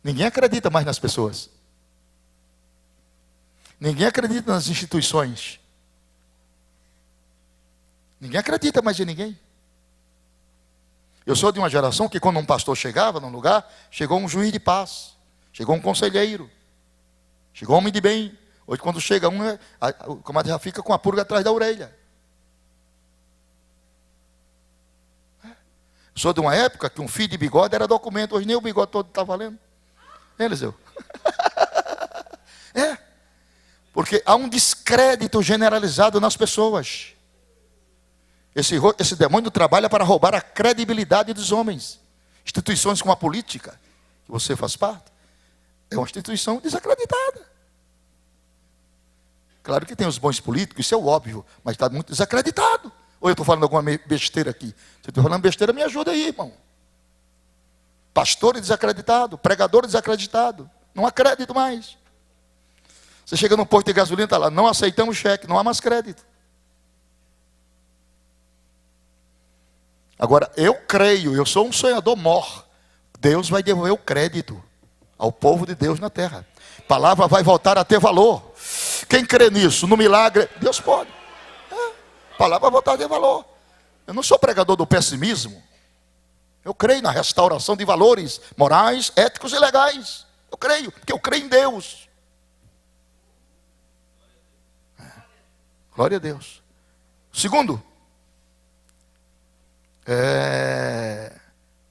Ninguém acredita mais nas pessoas. Ninguém acredita nas instituições. Ninguém acredita mais em ninguém. Eu sou de uma geração que quando um pastor chegava num lugar, chegou um juiz de paz, chegou um conselheiro, chegou um homem de bem. Hoje quando chega um, o comadre já fica com a purga atrás da orelha. Eu sou de uma época que um fio de bigode era documento, hoje nem o bigode todo está valendo. Eliseu? Porque há um descrédito generalizado nas pessoas. Esse demônio trabalha para roubar a credibilidade dos homens. Instituições como a política, que você faz parte, é uma instituição desacreditada. Claro que tem os bons políticos, isso é o óbvio, mas está muito desacreditado. Ou eu estou falando alguma besteira aqui? Se eu estou falando besteira, me ajuda aí, irmão. Pastor desacreditado, pregador desacreditado, não há crédito mais. Você chega num posto de gasolina, está lá, não aceitamos cheque, não há mais crédito. Agora, eu creio, eu sou um sonhador mor. Deus vai devolver o crédito ao povo de Deus na terra. A palavra vai voltar a ter valor. Quem crê nisso, no milagre, Deus pode. A palavra vai voltar a ter valor. Eu não sou pregador do pessimismo. Eu creio na restauração de valores morais, éticos e legais. Eu creio, porque eu creio em Deus. Glória a Deus. Segundo,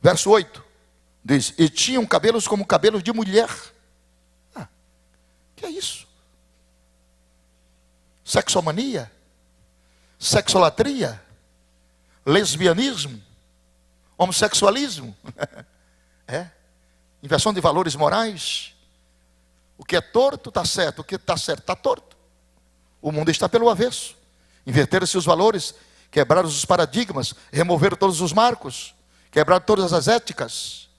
verso 8, diz, e tinham cabelos como cabelos de mulher. Que é isso? Sexomania? Sexolatria? Lesbianismo? Homossexualismo? Inversão de valores morais? O que é torto está certo, o que está certo está torto. O mundo está pelo avesso. Inverteram-se os valores, quebraram os paradigmas, removeram todos os marcos, quebraram todas as éticas.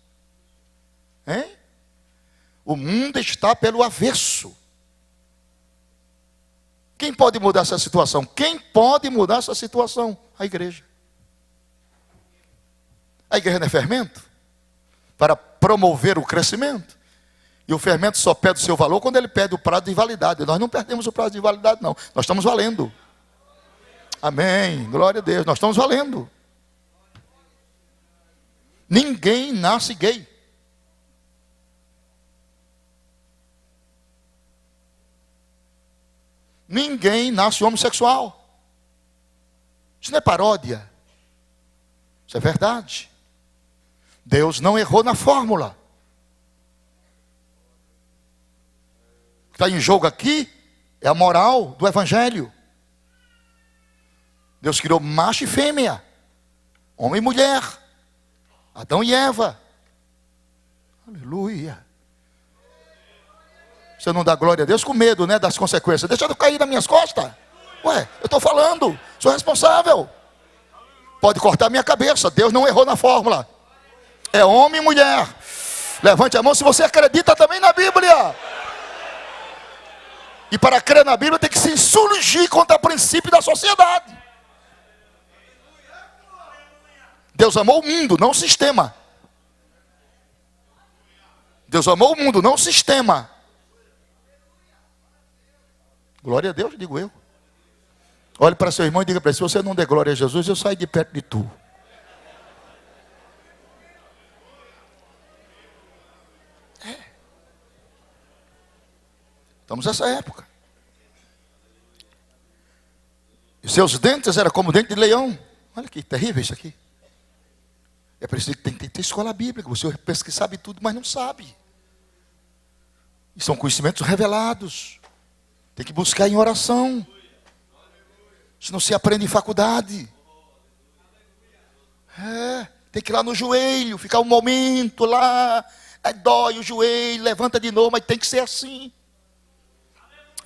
O mundo está pelo avesso. Quem pode mudar essa situação? Quem pode mudar essa situação? A igreja. A igreja não é fermento para promover o crescimento. E o fermento só perde o seu valor quando ele perde o prazo de validade. Nós não perdemos o prazo de validade, não. Nós estamos valendo. Amém. Glória a Deus. Nós estamos valendo. Ninguém nasce gay. Ninguém nasce homossexual. Isso não é paródia. Isso é verdade. Deus não errou na fórmula. O que está em jogo aqui é a moral do Evangelho. Deus criou macho e fêmea, homem e mulher, Adão e Eva. Aleluia. Você não dá glória a Deus com medo, né, das consequências. Deixa eu cair nas minhas costas. Ué, eu estou falando, sou responsável. Pode cortar minha cabeça, Deus não errou na fórmula. É homem e mulher. Levante a mão se você acredita também na Bíblia. E para crer na Bíblia tem que se insurgir contra o princípio da sociedade. Deus amou o mundo, não o sistema. Deus amou o mundo, não o sistema. Glória a Deus, digo eu. Olhe para seu irmão e diga para ele: se você não der glória a Jesus, eu saio de perto de tu. Estamos nessa época. E seus dentes eram como dente de leão. Olha que terrível isso aqui. É preciso que tem que ter escola bíblica. Você pensa que sabe tudo, mas não sabe. E são conhecimentos revelados. Tem que buscar em oração. Isso não se aprende em faculdade. Tem que ir lá no joelho, ficar um momento lá. Aí dói o joelho, levanta de novo, mas tem que ser assim.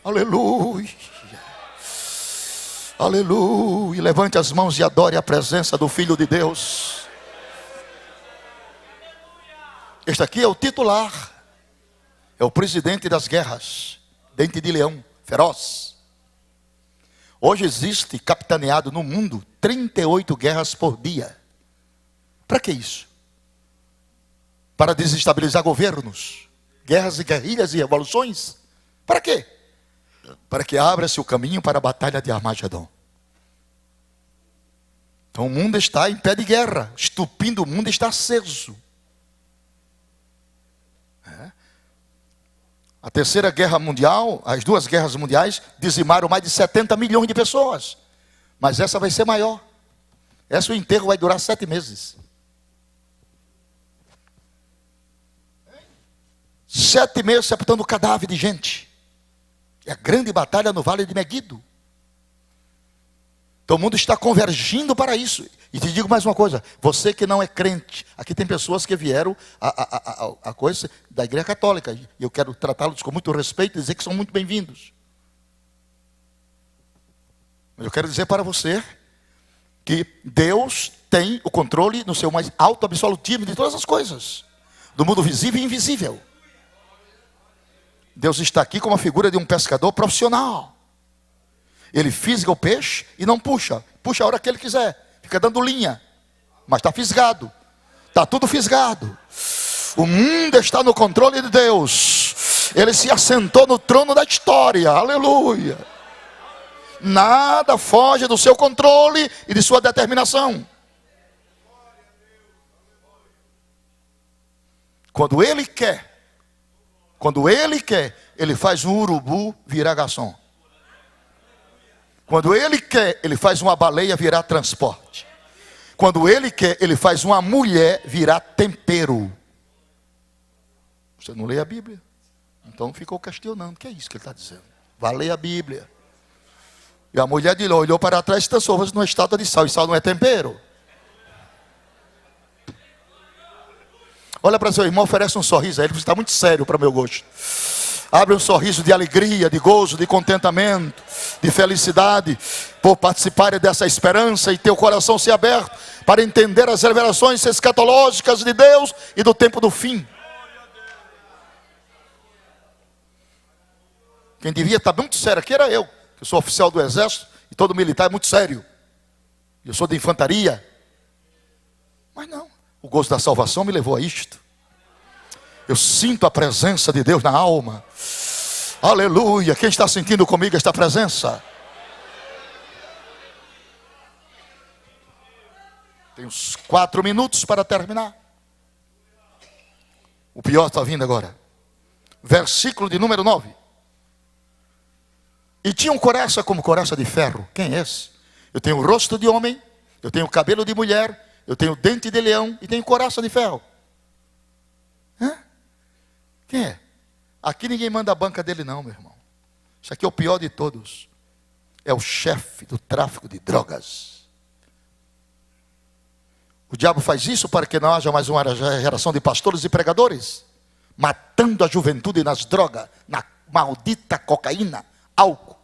Aleluia. Aleluia. Levante as mãos e adore a presença do Filho de Deus. Este aqui é o titular. É o presidente das guerras. Dente de leão, feroz. Hoje existe, capitaneado no mundo, 38 guerras por dia. Para que isso? Para desestabilizar governos. Guerras e guerrilhas e revoluções. Para quê? Para que abra-se o caminho para a batalha de Armagedon. Então o mundo está em pé de guerra. O estupim do mundo está aceso. A terceira guerra mundial, as duas guerras mundiais, dizimaram mais de 70 milhões de pessoas. Mas essa vai ser maior. Essa o enterro vai durar 7 meses. 7 meses sepultando cadáver de gente. É a grande batalha no Vale de Meguido. Então o mundo está convergindo para isso. E te digo mais uma coisa: você que não é crente, aqui tem pessoas que vieram a coisa da Igreja Católica, e eu quero tratá-los com muito respeito e dizer que são muito bem-vindos. Mas eu quero dizer para você que Deus tem o controle no seu mais alto absolutismo de todas as coisas, do mundo visível e invisível. Deus está aqui como a figura de um pescador profissional. Ele fisga o peixe e não puxa. Puxa a hora que ele quiser. Fica dando linha. Mas está fisgado. Está tudo fisgado. O mundo está no controle de Deus. Ele se assentou no trono da história. Aleluia. Nada foge do seu controle e de sua determinação. Quando Ele quer, Ele faz um urubu virar garçom. Quando Ele quer, Ele faz uma baleia virar transporte. Quando Ele quer, Ele faz uma mulher virar tempero. Você não lê a Bíblia? Então ficou questionando. O que é isso que Ele está dizendo? Vá ler a Bíblia. E a mulher de lá olhou para trás e transformou-se numa estátua de sal. E sal não é tempero? Olha para seu irmão, oferece um sorriso a ele, porque está muito sério para o meu gosto. Abre um sorriso de alegria, de gozo, de contentamento, de felicidade, por participar dessa esperança e ter o coração se aberto para entender as revelações escatológicas de Deus e do tempo do fim. Quem devia estar muito sério aqui era eu, que eu sou oficial do exército e todo militar é muito sério. Eu sou de infantaria. Mas não, o gozo da salvação me levou a isto. Eu sinto a presença de Deus na alma. Aleluia. Quem está sentindo comigo esta presença? Tem uns 4 minutos para terminar. O pior está vindo agora. Versículo de número 9. E tinham coraça como coraça de ferro. Quem é esse? Eu tenho rosto de homem, eu tenho cabelo de mulher, eu tenho dente de leão e tenho coraça de ferro. Hã? Quem é? Aqui ninguém manda a banca dele não, meu irmão. Isso aqui é o pior de todos. É o chefe do tráfico de drogas. O diabo faz isso para que não haja mais uma geração de pastores e pregadores, matando a juventude nas drogas, na maldita cocaína, álcool.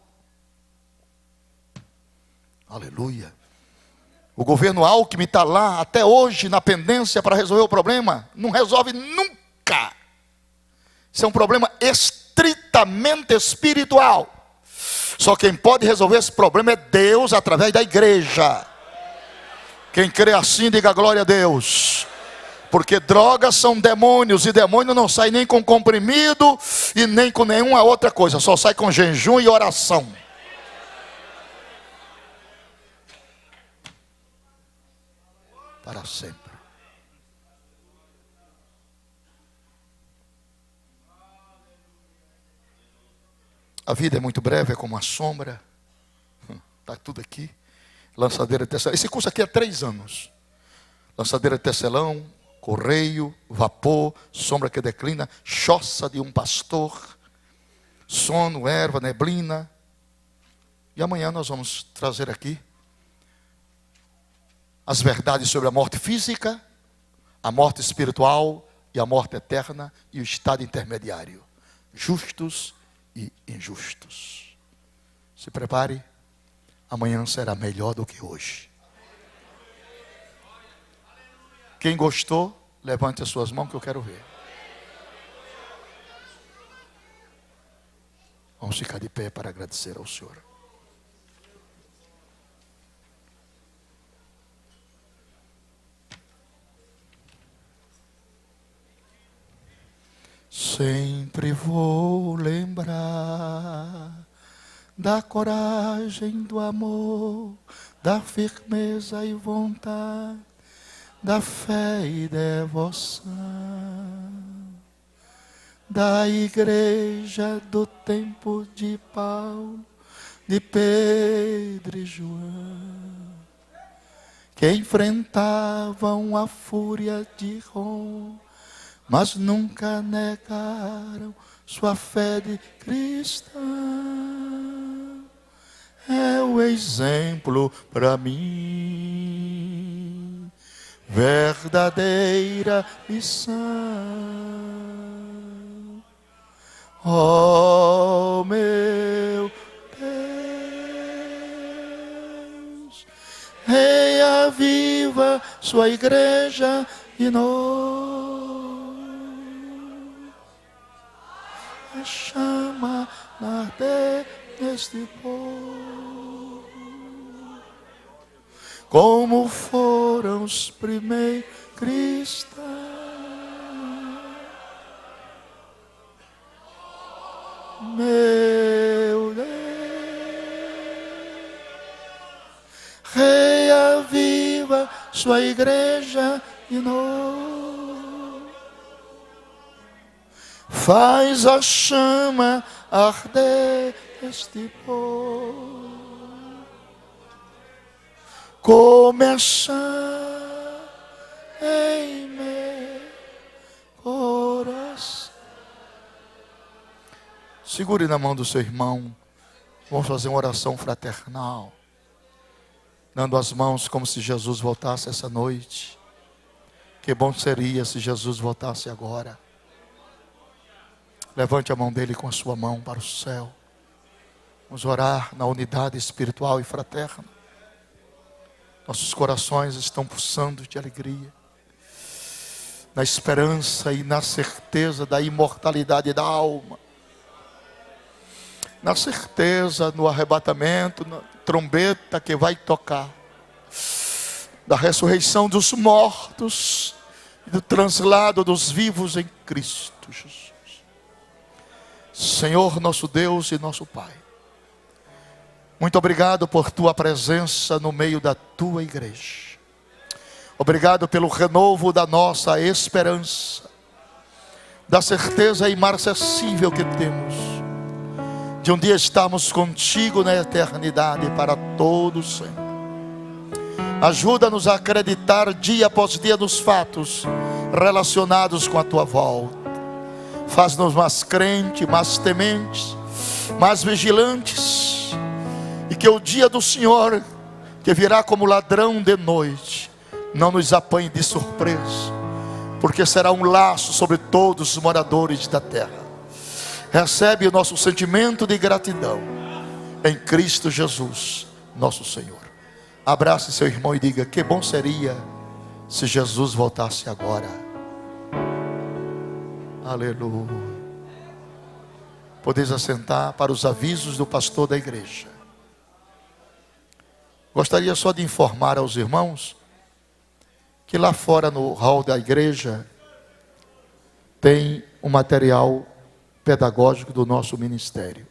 Aleluia. O governo Alckmin está lá até hoje na pendência para resolver o problema. Não resolve nunca. Isso é um problema estritamente espiritual. Só quem pode resolver esse problema é Deus através da igreja. Quem crê assim, diga glória a Deus. Porque drogas são demônios, e demônio não sai nem com comprimido e nem com nenhuma outra coisa, só sai com jejum e oração. Para sempre. A vida é muito breve, é como uma sombra. Está tudo aqui. Lançadeira de tecelão. Esse curso aqui é 3 anos. Lançadeira de tecelão, correio, vapor, sombra que declina, choça de um pastor, sono, erva, neblina. E amanhã nós vamos trazer aqui as verdades sobre a morte física, a morte espiritual e a morte eterna e o estado intermediário. Justos e injustos. Se prepare, amanhã será melhor do que hoje. Quem gostou, levante as suas mãos que eu quero ver. Vamos ficar de pé para agradecer ao Senhor. Sempre vou lembrar da coragem, do amor, da firmeza e vontade, da fé e devoção, da igreja do tempo de Paulo, de Pedro e João, que enfrentavam a fúria de Roma, mas nunca negaram sua fé de cristão. É o exemplo para mim, verdadeira lição. Oh, meu Deus, reaviva sua igreja e nós. A chama arder neste povo, como foram os primeiros cristãos. Meu Deus, reaviva sua igreja e nós. Faz a chama arder este povo, começar em meu coração. Segure na mão do seu irmão. Vamos fazer uma oração fraternal, dando as mãos como se Jesus voltasse essa noite. Que bom seria se Jesus voltasse agora. Levante a mão dele com a sua mão para o céu. Vamos orar na unidade espiritual e fraterna. Nossos corações estão pulsando de alegria, na esperança e na certeza da imortalidade da alma. na certeza, no arrebatamento, na trombeta que vai tocar, da ressurreição dos mortos e do translado dos vivos em Cristo Jesus. Senhor nosso Deus e nosso Pai, muito obrigado por tua presença no meio da tua igreja. Obrigado pelo renovo da nossa esperança, da certeza imarcessível que temos de um dia estarmos contigo na eternidade para todo sempre. Ajuda-nos a acreditar dia após dia nos fatos relacionados com a tua volta. Faz-nos mais crentes, mais tementes, mais vigilantes, e que o dia do Senhor, que virá como ladrão de noite, não nos apanhe de surpresa, porque será um laço sobre todos os moradores da terra. Recebe o nosso sentimento de gratidão em Cristo Jesus, nosso Senhor. Abrace seu irmão e diga: que bom seria se Jesus voltasse agora. Aleluia. Podeis assentar para os avisos do pastor da igreja. Gostaria só de informar aos irmãos que lá fora no hall da igreja tem um material pedagógico do nosso ministério.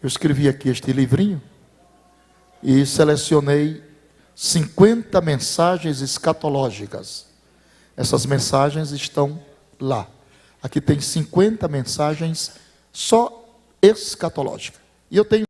Eu escrevi aqui este livrinho e selecionei 50 mensagens escatológicas. Essas mensagens estão lá. Aqui tem 50 mensagens só escatológicas. E eu tenho